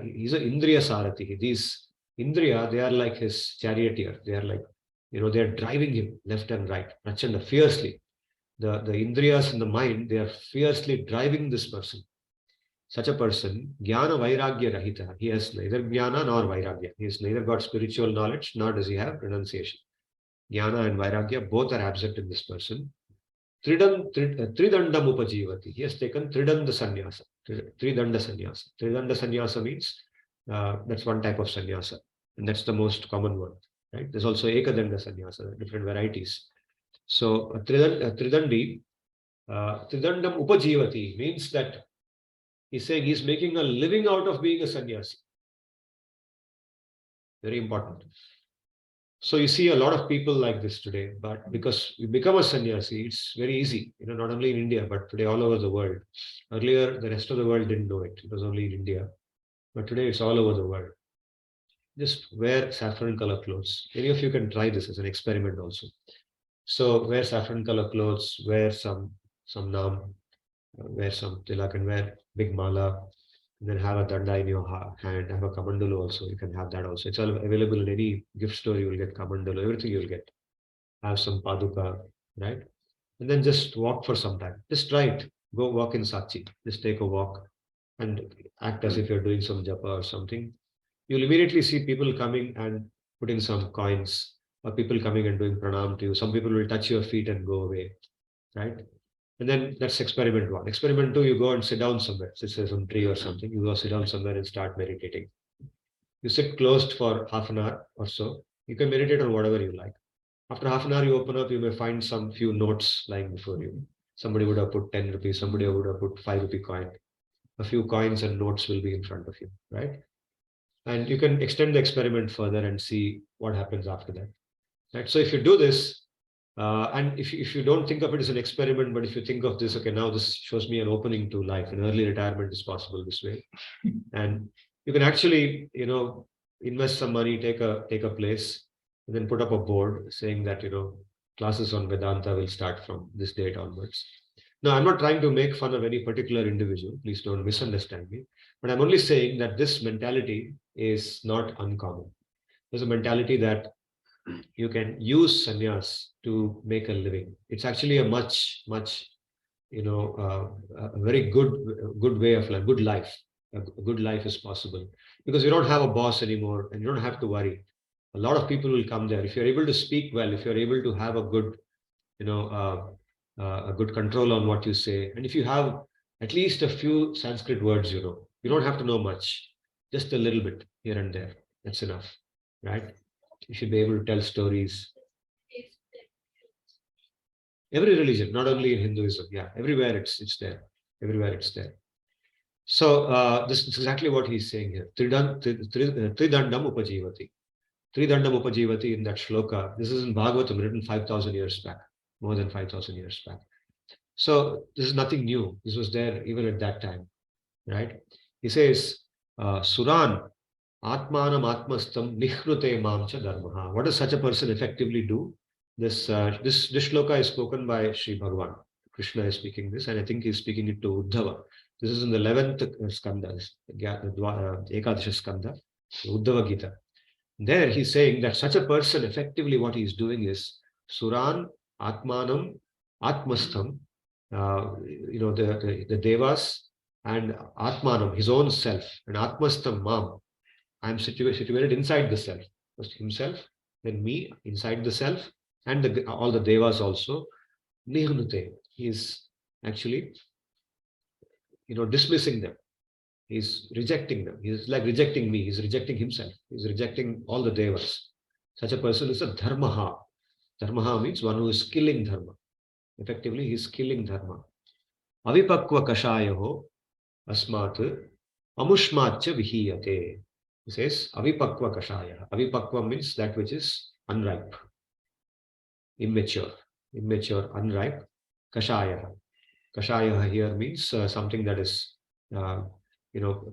he's an indriya sarathi. These indriya, they are like his charioteer. They are like, they are driving him left and right. Prachanda, fiercely. The indriyas in the mind, they are fiercely driving this person. Such a person, jnana vairagya rahita. He has neither jnana nor vairagya. He has neither got spiritual knowledge nor does he have renunciation. Jnana and vairagya both are absent in this person. Tridandam upajivati. He has taken tridanda sannyasa. Tridanda sannyasa. Tridanda sannyasa means that's one type of sannyasa, and that's the most common one. Right? There's also ekadanda sannyasa, different varieties. So tridandam upajivati means that he's saying he's making a living out of being a sannyasi. Very important. So you see a lot of people like this today, but because you become a sannyasi, it's very easy, not only in India, but today all over the world. Earlier, the rest of the world didn't know it. It was only in India. But today it's all over the world. Just wear saffron color clothes. Any of you can try this as an experiment also. So wear saffron color clothes, wear some naam, wear some tilak, and wear big mala, and then have a danda in your hand, have a kamandalu also. You can have that also. It's all available in any gift store. You will get kamandalu, everything you'll get. Have some paduka, right? And then just walk for some time. Just try it. Go walk in Sachi. Just take a walk and act as if you're doing some japa or something. You'll immediately see people coming and putting some coins, or people coming and doing pranam to you. Some people will touch your feet and go away, right? And then that's experiment one. Experiment two, you go and sit down somewhere, sit on some tree or something. You go sit down somewhere and start meditating. You sit closed for half an hour or so. You can meditate on whatever you like. After half an hour, you open up, you may find some few notes lying before you. Somebody would have put 10 rupees, somebody would have put 5 rupee coin. A few coins and notes will be in front of you, right? And you can extend the experiment further and see what happens after that. Right? So if you do this, and if you don't think of it as an experiment, but if you think of this, okay, now this shows me an opening to life. An early retirement is possible this way. And you can actually, invest some money, take a place, and then put up a board saying that, classes on Vedanta will start from this date onwards. Now, I'm not trying to make fun of any particular individual. Please don't misunderstand me. But I'm only saying that this mentality is not uncommon. There's a mentality that you can use sannyas to make a living. It's actually a much, a very good way of life, good life. A good life is possible because you don't have a boss anymore and you don't have to worry. A lot of people will come there. If you're able to speak well, if you're able to have a good, a good control on what you say, and if you have at least a few Sanskrit words, you don't have to know much, just a little bit here and there. That's enough, right? You should be able to tell stories. Every religion, not only in Hinduism, yeah, everywhere it's there. Everywhere it's there. So this is exactly what he's saying here. Tridandam upajivati. Tridandam upajivati in that shloka. This is in Bhagavatam, written 5,000 years back, more than 5,000 years back. So this is nothing new. This was there even at that time, right? He says, Suran atmanam atmastam nihrute mamcha dharmaha. What does such a person effectively do? This shloka is spoken by Sri Bhagavan. Krishna is speaking this, and I think he's speaking it to Uddhava. This is in the 11th skanda, Ekadasha skanda, Uddhava Gita. There he's saying that such a person, effectively what he's doing is Suran Atmanam Atmastham, the Devas, and Atmanam, his own self, and Atmastham Mam. I'm situated inside the self. First himself, then me inside the self, and all the Devas also. Nihnute, he is actually dismissing them. He's rejecting them. He's like rejecting me. He's rejecting himself. He's rejecting all the devas. Such a person is a dharmaha. Dharmaha means one who is killing dharma. Effectively, he's killing dharma. Avipakva kashayaho asmat amushmatcha vihiyate. He says avipakva kashaya. Avipakva means that which is unripe, immature, unripe. Kashaya. Kashaya here means something that is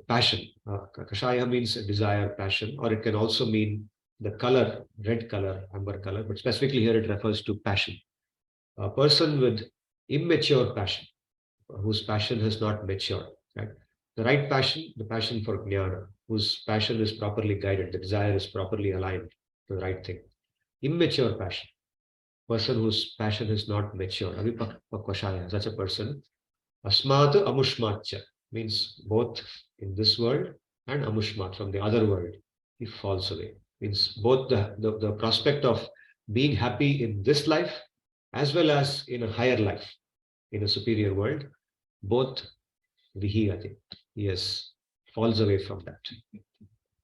passion. Kashaya means desire, passion, or it can also mean the color, red color, amber color, but specifically here it refers to passion. A person with immature passion, whose passion has not matured, right? The right passion, the passion for jnana, whose passion is properly guided, the desire is properly aligned to the right thing. Immature passion, person whose passion is not mature, avipakvashaya, such a person, asmat amushmatcha, means both in this world and amushmat, from the other world, he falls away. Means both the prospect of being happy in this life as well as in a higher life, in a superior world, both vihiyate. Yes, falls away from that.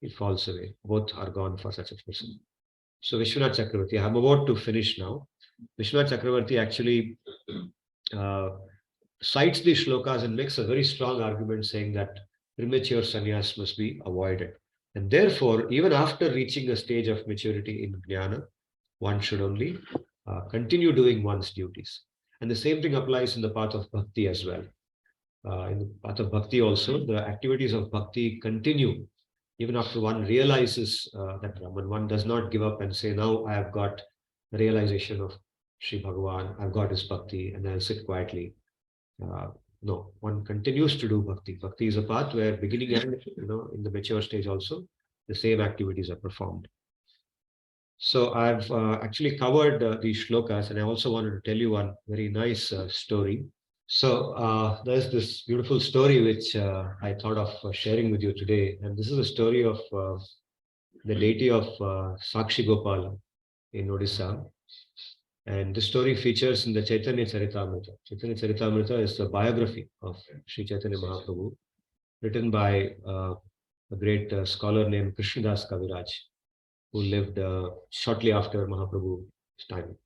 He falls away. Both are gone for such a person. So Vishwanath Chakravarti, I'm about to finish now. Vishwanath Chakravarti actually cites these shlokas and makes a very strong argument saying that premature sannyas must be avoided. And therefore, even after reaching a stage of maturity in jnana, one should only continue doing one's duties. And the same thing applies in the path of bhakti as well. In the path of bhakti also, the activities of bhakti continue even after one realizes that Brahman. One does not give up and say, now I have got the realization of Sri Bhagavan, I've got his bhakti, and I'll sit quietly. No, one continues to do bhakti. Bhakti is a path where beginning and in the mature stage also, the same activities are performed. So I've actually covered these shlokas, and I also wanted to tell you one very nice story. So there's this beautiful story which I thought of sharing with you today, and this is a story of the deity of Sakshi Gopal in Odisha. And this story features in the Chaitanya Charitamrita. Chaitanya Charitamrita is the biography of Sri Chaitanya Mahaprabhu, written by a great scholar named Krishnadas Kaviraj, who lived shortly after Mahaprabhu's time.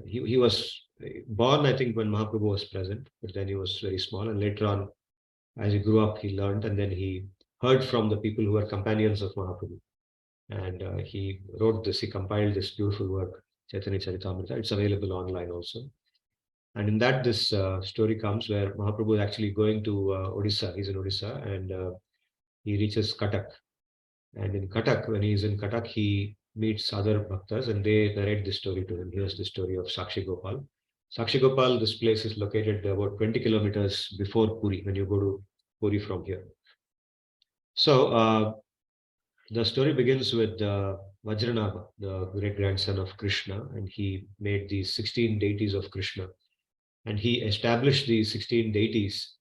He was born, I think, when Mahaprabhu was present, but then he was very small. And later on, as he grew up, he learned, and then he heard from the people who were companions of Mahaprabhu. And he wrote this, he compiled this beautiful work, Chaitanya Charitamrita. It's available online also. And in that, this story comes where Mahaprabhu is actually going to Odisha. He's in Odisha, and he reaches Cuttack. And in Cuttack, when he's in Cuttack, he meets other bhaktas, and they narrate this story to him. Here's the story of Sakshi Gopal. Sakshi Gopal, this place is located about 20 kilometers before Puri, when you go to Puri from here. So the story begins with Vajranabha, the great-grandson of Krishna, and he made these 16 deities of Krishna. And he established these 16 deities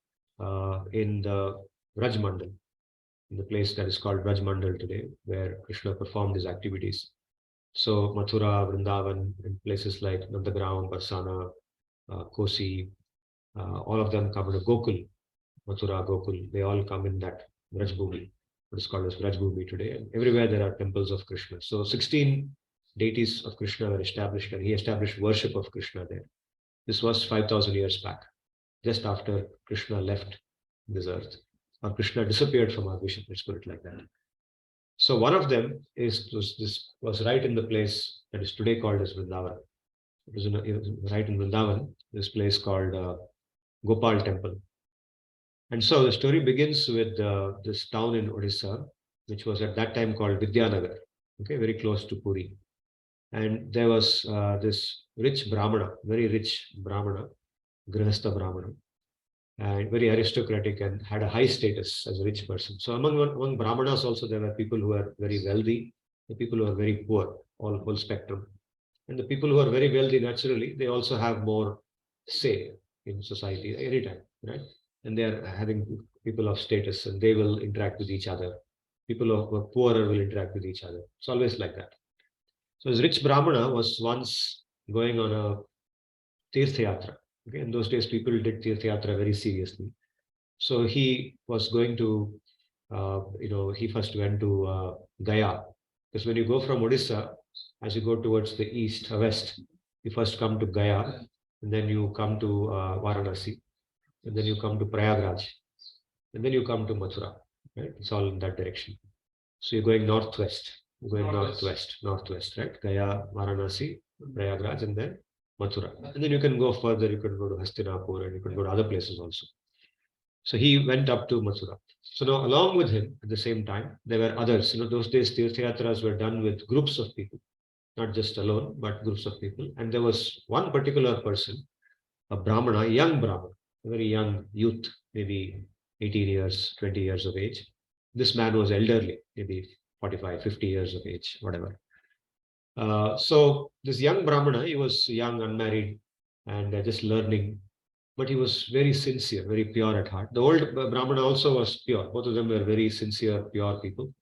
in the Braj Mandal, in the place that is called Braj Mandal today, where Krishna performed his activities. So Mathura, Vrindavan, and places like Nandagram, Barsana, Kosi, all of them come in a Gokul, Mathura, Gokul, they all come in that Brajbhumi, what is called as Brajbhumi today. And everywhere there are temples of Krishna. So 16 deities of Krishna were established, and he established worship of Krishna there. This was 5,000 years back, just after Krishna left this earth. or Krishna disappeared from our vision. Let's put it like that. So one of them was right in the place that is today called as Vrindavan. It was right in Vrindavan, this place called Gopal Temple. And so the story begins with this town in Odisha, which was at that time called Vidyanagar, okay, very close to Puri. And there was this rich Brahmana, very rich Brahmana, Grihastha Brahmana, and very aristocratic and had a high status as a rich person. So among Brahmanas also there were people who were very wealthy, the people who are very poor, whole spectrum. And the people who are very wealthy naturally, they also have more say in society anytime, right? And they are having people of status and they will interact with each other. People who are poorer will interact with each other. It's always like that. So this rich Brahmana was once going on a Tirtha Yatra. Okay? In those days, people did Tirtha Yatra very seriously. So he was going to, he first went to Gaya. Because when you go from Odisha, as you go towards the east, west, you first come to Gaya, and then you come to Varanasi, and then you come to Prayagraj, and then you come to Mathura. Right? It's all in that direction. So you're going northwest. You're going northwest, right? Gaya, Varanasi, Prayagraj, and then Mathura. And then you can go further. You can go to Hastinapur, and you can go to other places also. So he went up to Mathura. So now, along with him, at the same time, there were others. Those days, Tirtha Yatras were done with groups of people, not just alone, but groups of people. And there was one particular person, a Brahmana, a young Brahmana, a very young youth, maybe 18 years, 20 years of age. This man was elderly, maybe 45, 50 years of age, whatever. So this young Brahmana, he was young, unmarried, and just learning, but he was very sincere, very pure at heart. The old Brahmana also was pure. Both of them were very sincere, pure people,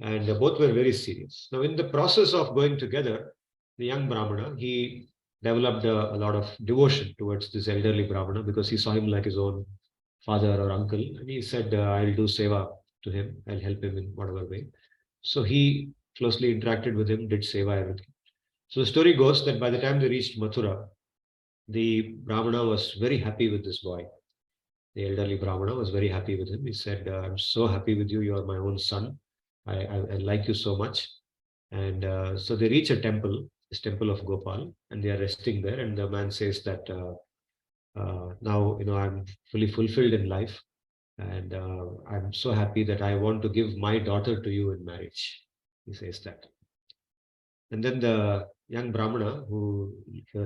and both were very serious. Now, in the process of going together, the young Brahmana, he developed a lot of devotion towards this elderly Brahmana because he saw him like his own father or uncle, and he said, I'll do seva to him, I'll help him in whatever way. So he closely interacted with him, did seva, everything. So the story goes that by the time they reached Mathura, the Brahmana was very happy with this boy. The elderly Brahmana was very happy with him. He said, I'm so happy with you. You are my own son. I like you so much. And so they reach a temple, this temple of Gopal, and they are resting there. And the man says that now, I'm fully fulfilled in life. And I'm so happy that I want to give my daughter to you in marriage. He says that. And then the young Brahmana who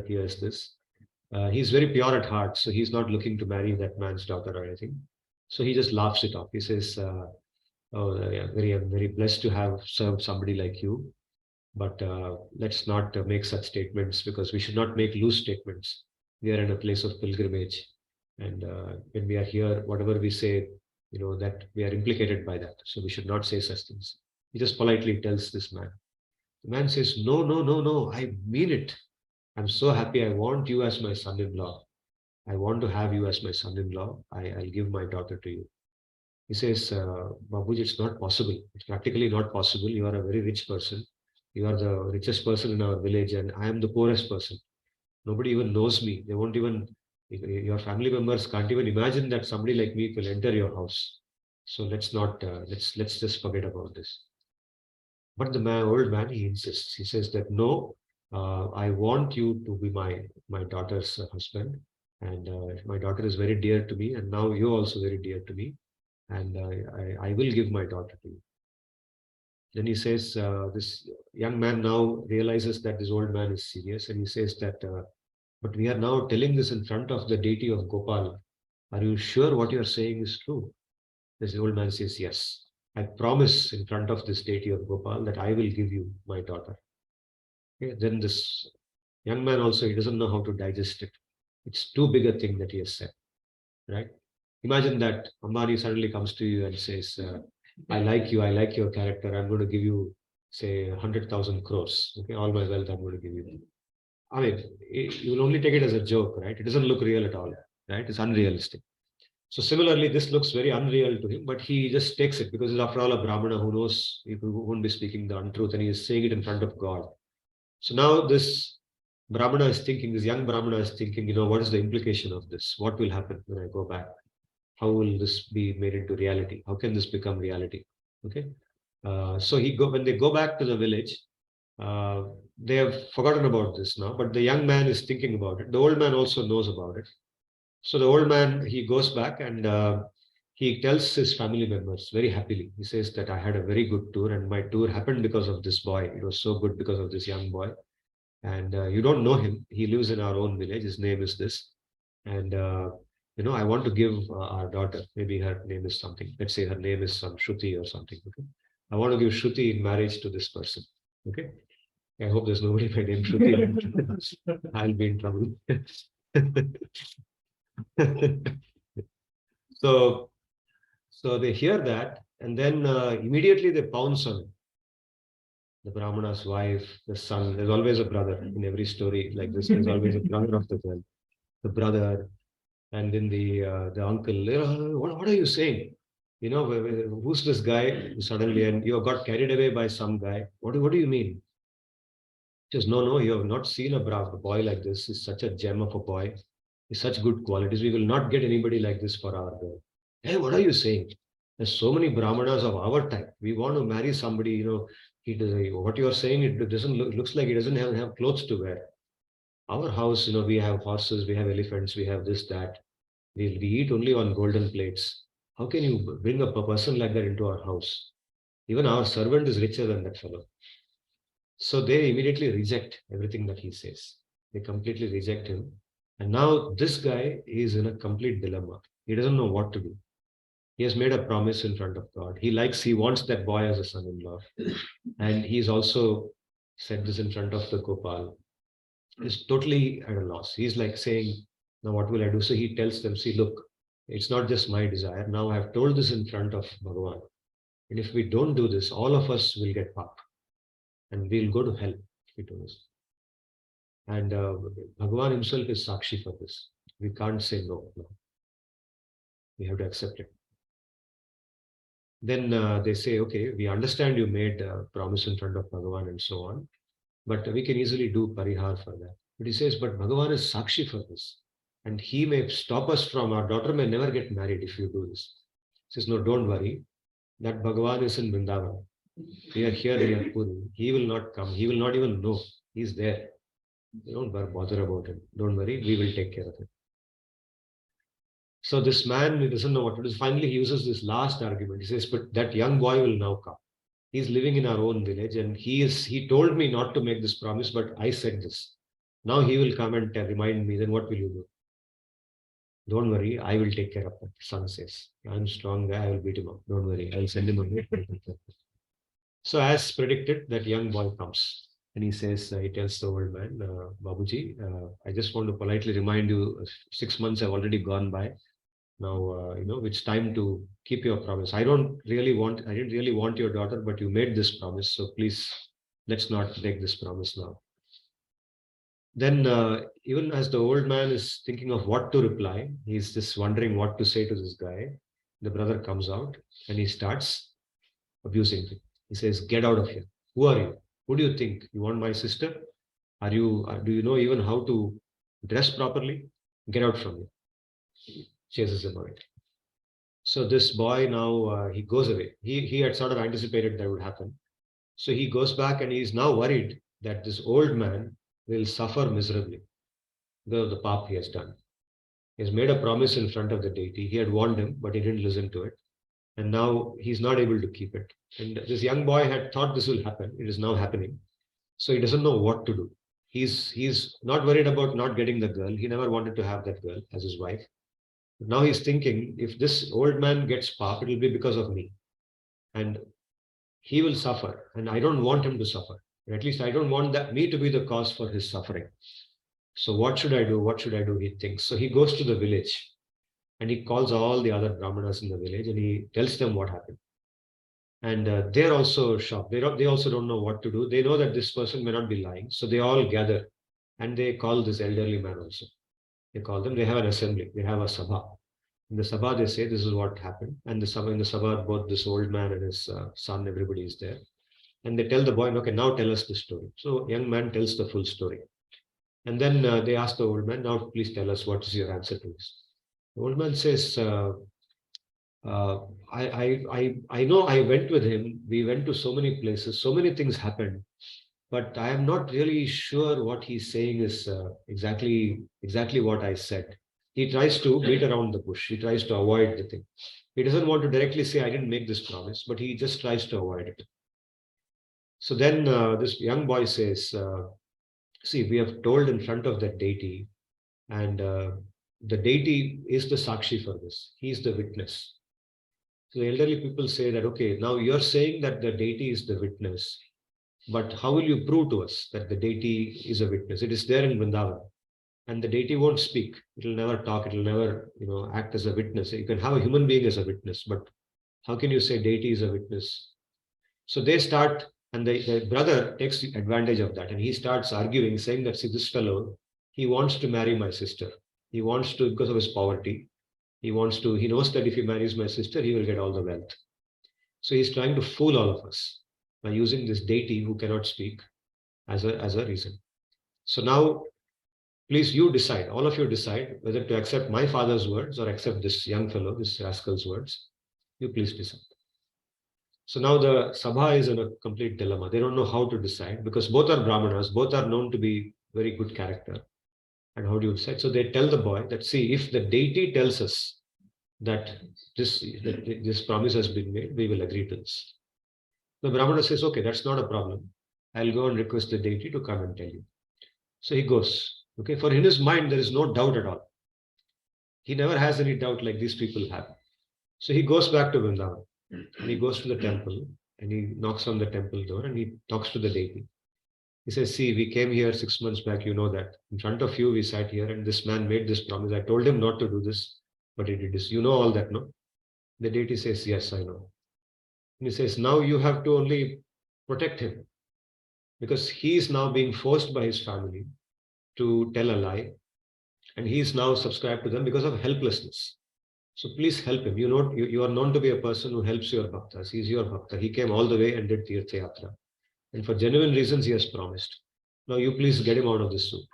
hears this, he's very pure at heart, so he's not looking to marry that man's daughter or anything. So he just laughs it off. He says, I'm very blessed to have served somebody like you, but let's not make such statements because we should not make loose statements. We are in a place of pilgrimage, and when we are here, whatever we say, that we are implicated by that. So we should not say such things. He just politely tells this man. The man says, no, no, no, no, I mean it. I'm so happy. I want you as my son-in-law. I want to have you as my son-in-law. I'll give my daughter to you. He says, Babuji, it's not possible. It's practically not possible. You are a very rich person. You are the richest person in our village, and I am the poorest person. Nobody even knows me. They won't even, your family members can't even imagine that somebody like me will enter your house. So let's not, let's just forget about this. But the old man, he insists. He says that no, I want you to be my daughter's husband, and my daughter is very dear to me, and now you're also very dear to me, and I will give my daughter to you. Then he says, this young man now realizes that this old man is serious, and he says that, but we are now telling this in front of the deity of Gopal. Are you sure what you are saying is true? This old man says, yes. I promise in front of this deity of Gopal that I will give you my daughter. Okay, then this young man also, he doesn't know how to digest it. It's too big a thing that he has said, right? Imagine that Ambani suddenly comes to you and says, I like you, I like your character, I'm going to give you, say, 100,000 crores. Okay, all my wealth I'm going to give you. I mean, you will only take it as a joke, right? It doesn't look real at all, right? It's unrealistic. So similarly, this looks very unreal to him, but he just takes it because he's after all a Brahmana who knows he won't be speaking the untruth, and he is saying it in front of God. So now this Brahmana is thinking, this young Brahmana is thinking, what is the implication of this? What will happen when I go back? how will this be made into reality? How can this become reality? Okay. So when they go back to the village, they have forgotten about this now, but the young man is thinking about it. The old man also knows about it. So the old man, he goes back and he tells his family members very happily. He says that I had a very good tour, and my tour happened because of this boy. It was so good because of this young boy. And you don't know him. He lives in our own village. His name is this. And I want to give our daughter, maybe her name is something. Let's say her name is some Shruti or something. Okay. I want to give Shruti in marriage to this person. Okay. I hope there's nobody by name Shruti. I'll be in trouble. so, so they hear that, and then immediately they pounce on it. The Brahmana's wife, the son. There's always a brother in every story like this. There's always a brother of the girl, the brother, and then the uncle. What are you saying? Who's this guy suddenly, and you got carried away by some guy? What do you mean? Just no, you have not seen a boy like this. He's such a gem of a boy. He's such good qualities. We will not get anybody like this for our girl. Hey, what are you saying? There's so many brahmanas of our type. We want to marry somebody. He does. What you are saying, it doesn't looks like he doesn't have clothes to wear. Our house, we have horses, we have elephants, we have this, that. We eat only on golden plates. How can you bring a person like that into our house? Even our servant is richer than that fellow. So they immediately reject everything that he says. They completely reject him. And now this guy is in a complete dilemma. He doesn't know what to do. He has made a promise in front of God. He wants that boy as a son-in-law. And he's also said this in front of the Gopal. He's totally at a loss. He's like saying, now what will I do? So he tells them, see, look, it's not just my desire. Now I have told this in front of Bhagavan. And if we don't do this, all of us will get pap. And we'll go to hell if we do this. And Bhagavan himself is Sakshi for this. We can't say no. We have to accept it. Then they say, okay, we understand you made a promise in front of Bhagavan and so on, but we can easily do parihar for that. But he says, but Bhagavan is Sakshi for this. And he may stop us from, our daughter may never get married if you do this. He says, no, don't worry. That Bhagavan is in Vrindavan. We are here in Puri. He will not come. He will not even know. He's there. Don't bother about it. Don't worry. We will take care of it. So this man, he doesn't know what to do. Finally, he uses this last argument. He says, but that young boy will now come. He's living in our own village, and he told me not to make this promise, but I said this. Now he will come and remind me, then what will you do? Don't worry, I will take care of that. Son says, I'm strong guy, I will beat him up. Don't worry, I'll send him away. So as predicted, that young boy comes. And he says, he tells the old man, Babuji, I just want to politely remind you, 6 months have already gone by. Now, it's time to keep your promise. I didn't really want your daughter, but you made this promise. So please, let's not break this promise now. Then, even as the old man is thinking of what to reply, he's just wondering what to say to this guy. The brother comes out and he starts abusing him. He says, get out of here. Who are you? Who do you think? You want my sister? Do you know even how to dress properly? Get out from here. Chases him away. So this boy now, he goes away. He had sort of anticipated that would happen. So he goes back and he's now worried that this old man will suffer miserably because of the path he has done. He has made a promise in front of the deity. He had warned him, but he didn't listen to it. And now he's not able to keep it. And this young boy had thought this will happen. It is now happening. So he doesn't know what to do. He's not worried about not getting the girl. He never wanted to have that girl as his wife. But now he's thinking, if this old man gets pap, it will be because of me. And he will suffer. And I don't want him to suffer. At least I don't want me to be the cause for his suffering. So what should I do? What should I do? He thinks. So he goes to the village and he calls all the other brahmanas in the village and he tells them what happened. And they're also shocked. They also don't know what to do. They know that this person may not be lying. So they all gather and they call this elderly man also. They call them, they have an assembly, they have a sabha. In the sabha, they say this is what happened. And in the sabha, both this old man and his son, everybody is there. And they tell the boy, okay, now tell us the story. So young man tells the full story. And then they ask the old man, now please tell us what is your answer to this. The old man says, I know I went with him. We went to so many places, so many things happened, but I am not really sure what he's saying is exactly what I said. He tries to beat around the bush. He tries to avoid the thing. He doesn't want to directly say, I didn't make this promise, but he just tries to avoid it. So then this young boy says, see, we have told in front of that deity, and the deity is the sakshi for this. He is the witness. So the elderly people say that, okay, now you're saying that the deity is the witness, but how will you prove to us that the deity is a witness? It is there in Vrindavan, and the deity won't speak. It will never talk. It will never, act as a witness. You can have a human being as a witness, but how can you say deity is a witness? So they start, and the brother takes advantage of that, and he starts arguing, saying that, see, this fellow, he wants to marry my sister. He wants to, because of his poverty, he knows that if he marries my sister, he will get all the wealth. So he's trying to fool all of us by using this deity who cannot speak as a reason. So now, please, you decide, all of you decide whether to accept my father's words or accept this young fellow, this rascal's words. You please decide. So now the Sabha is in a complete dilemma. They don't know how to decide because both are Brahmanas, both are known to be very good character. And how do you decide? So they tell the boy that, see, if the deity tells us that this promise has been made, we will agree to this. The Brahmana says, okay, that's not a problem. I'll go and request the deity to come and tell you. So he goes. Okay, for in his mind, there is no doubt at all. He never has any doubt like these people have. So he goes back to Vrindavan and he goes to the temple and he knocks on the temple door and he talks to the deity. He says, see, we came here 6 months back, you know that. In front of you, we sat here and this man made this promise. I told him not to do this, but he did this. You know all that, no? The deity says, yes, I know. And he says, now you have to only protect him because he is now being forced by his family to tell a lie and he is now subscribed to them because of helplessness. So please help him. You are known to be a person who helps your bhaktas. He is your bhakta. He came all the way and did Tirtha Yatra. And for genuine reasons, he has promised. Now you please get him out of this soup.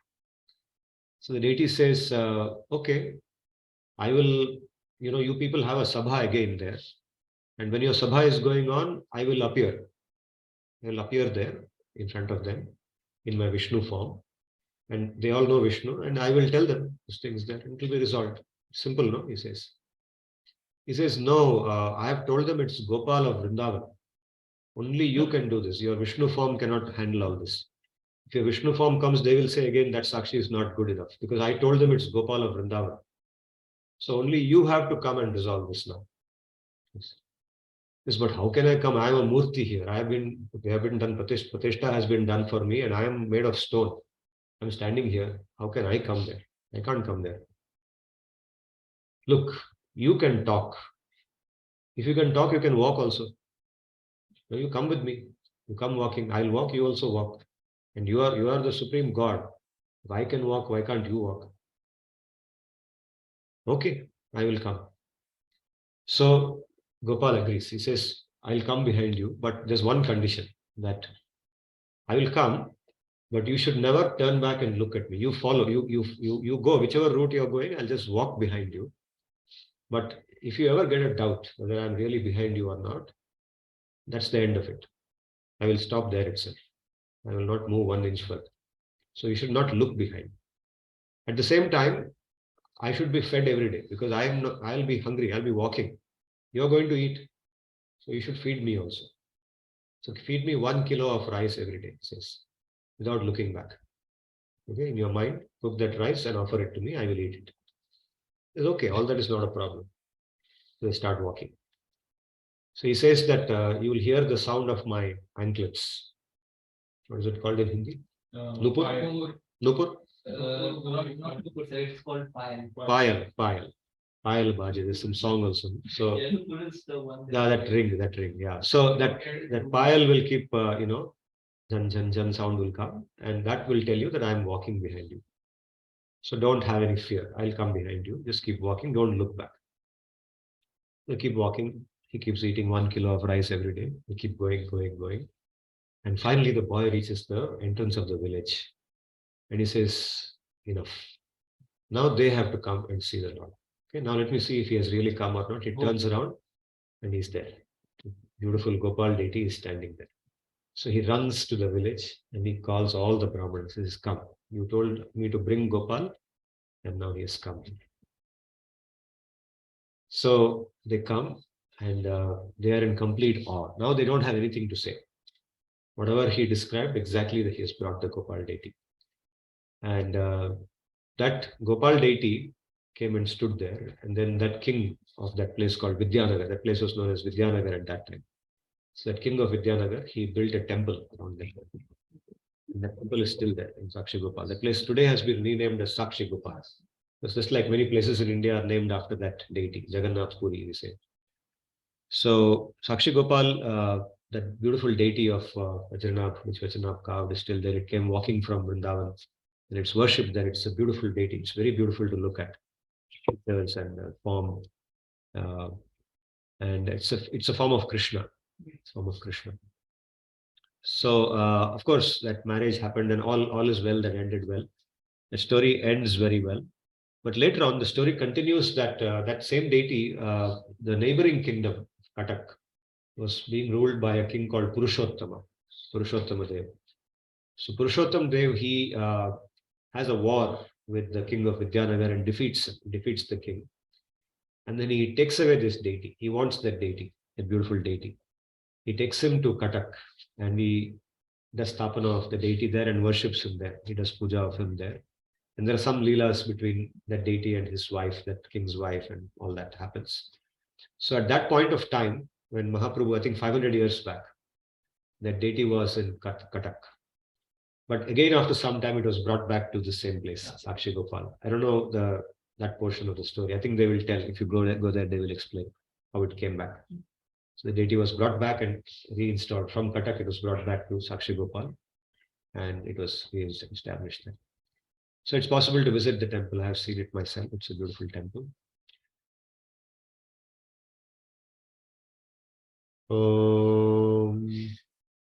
So the deity says, okay, I will, you people have a sabha again there. And when your sabha is going on, I will appear. I will appear there in front of them in my Vishnu form. And they all know Vishnu. And I will tell them these things there. It will be resolved. Simple, no? He says. He says, no, I have told them it's Gopal of Vrindavan. Only you can do this. Your Vishnu form cannot handle all this. If your Vishnu form comes, they will say again that Sakshi is not good enough because I told them it's Gopal of Vrindavan. So only you have to come and resolve this now. Yes, but how can I come? I am a murti here. They have been done, Pratishtha has been done for me and I am made of stone. I'm standing here. How can I come there? I can't come there. Look, you can talk. If you can talk, you can walk also. Now you come with me. You come walking. I'll walk, you also walk. And you are the supreme God. If I can walk, why can't you walk? Okay, I will come. So Gopal agrees. He says, I'll come behind you, but there's one condition that I will come, but you should never turn back and look at me. You follow, you go whichever route you're going, I'll just walk behind you. But if you ever get a doubt whether I'm really behind you or not, that's the end of it. I will stop there itself. I will not move 1 inch further. So you should not look behind. At the same time, I should be fed every day because I'll be hungry. I'll be walking. You're going to eat. So you should feed me also. So feed me 1 kilo of rice every day, it says, without looking back. Okay, in your mind, cook that rice and offer it to me. I will eat it. It's okay. All that is not a problem. So they start walking. So he says that you will hear the sound of my anklets. What is it called in Hindi? Nupur? Nupur? Not to say it's called fire. Payal. Payal Baji. There's some song also. So yeah, that ring. Yeah. So that Payal will keep, jan jan jan sound will come, and that will tell you that I'm walking behind you. So don't have any fear. I'll come behind you. Just keep walking. Don't look back. You keep walking. He keeps eating 1 kilo of rice every day. You keep going. And finally, the boy reaches the entrance of the village. And he says, enough. Now they have to come and see the Lord. Okay, now let me see if he has really come or not. He turns around and he's there. Beautiful Gopal deity is standing there. So he runs to the village and he calls all the Brahmins. He says, come, you told me to bring Gopal, and now he has come. So they come and they are in complete awe. Now they don't have anything to say. Whatever he described, exactly that he has brought the Gopal deity. And that Gopal deity came and stood there. And then that king of that place called Vidyanagar, that place was known as Vidyanagar at that time. So that king of Vidyanagar, he built a temple around there. And that temple is still there in Sakshi Gopal. The place today has been renamed as Sakshi Gopal. It's just like many places in India are named after that deity, Jagannath Puri, we say. So Sakshi Gopal, that beautiful deity of Vajranath, which Vajranath carved, is still there. It came walking from Vrindavan and it's worshipped there. It's a beautiful deity. It's very beautiful to look at. Pictures and form. Uh, and it's a form of Krishna. It's a form of Krishna. So of course that marriage happened and all is well, that ended well. The story ends very well. But later on, the story continues that that same deity, the neighboring kingdom, Katak, was being ruled by a king called Purushottama Dev. So Purushottam Dev, he has a war with the king of Vidyanagar and defeats the king. And then he takes away this deity. He wants that deity, a beautiful deity. He takes him to Katak and he does stapana of the deity there and worships him there. He does puja of him there. And there are some leelas between that deity and his wife, that king's wife, and all that happens. So at that point of time, when Mahaprabhu, I think 500 years back, that deity was in Katak. But again, after some time, it was brought back to the same place, Sakshi Gopal. I don't know that portion of the story. I think they will tell. If you go there, they will explain how it came back. So the deity was brought back and reinstalled. From Katak, it was brought back to Sakshi Gopal, and it was established there. So it's possible to visit the temple. I have seen it myself. It's a beautiful temple. Om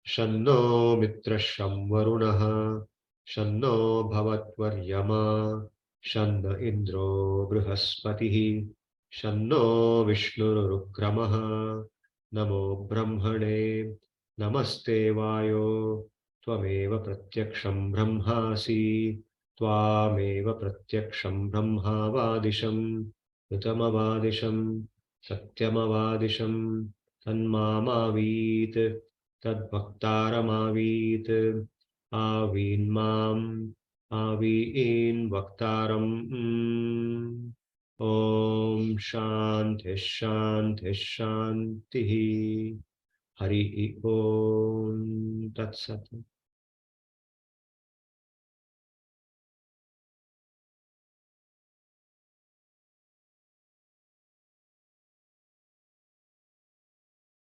Shanno Mitrasham Varunaha Shanno Bhavatvaryama Shanna Indro Brihaspatihi Shanno Vishnurukramaha Namo Brahmane Namaste Vayo Tvameva Pratyaksham Brahmasi Tvameva Pratyaksham Brahmavadisham Utamavadisham Satyamavadisham Tanmamavit Tadbhaktaramavit Avin Mam Avin Bhaktaram Om Shanti Shanti Shanti Hari Om Tat Sat.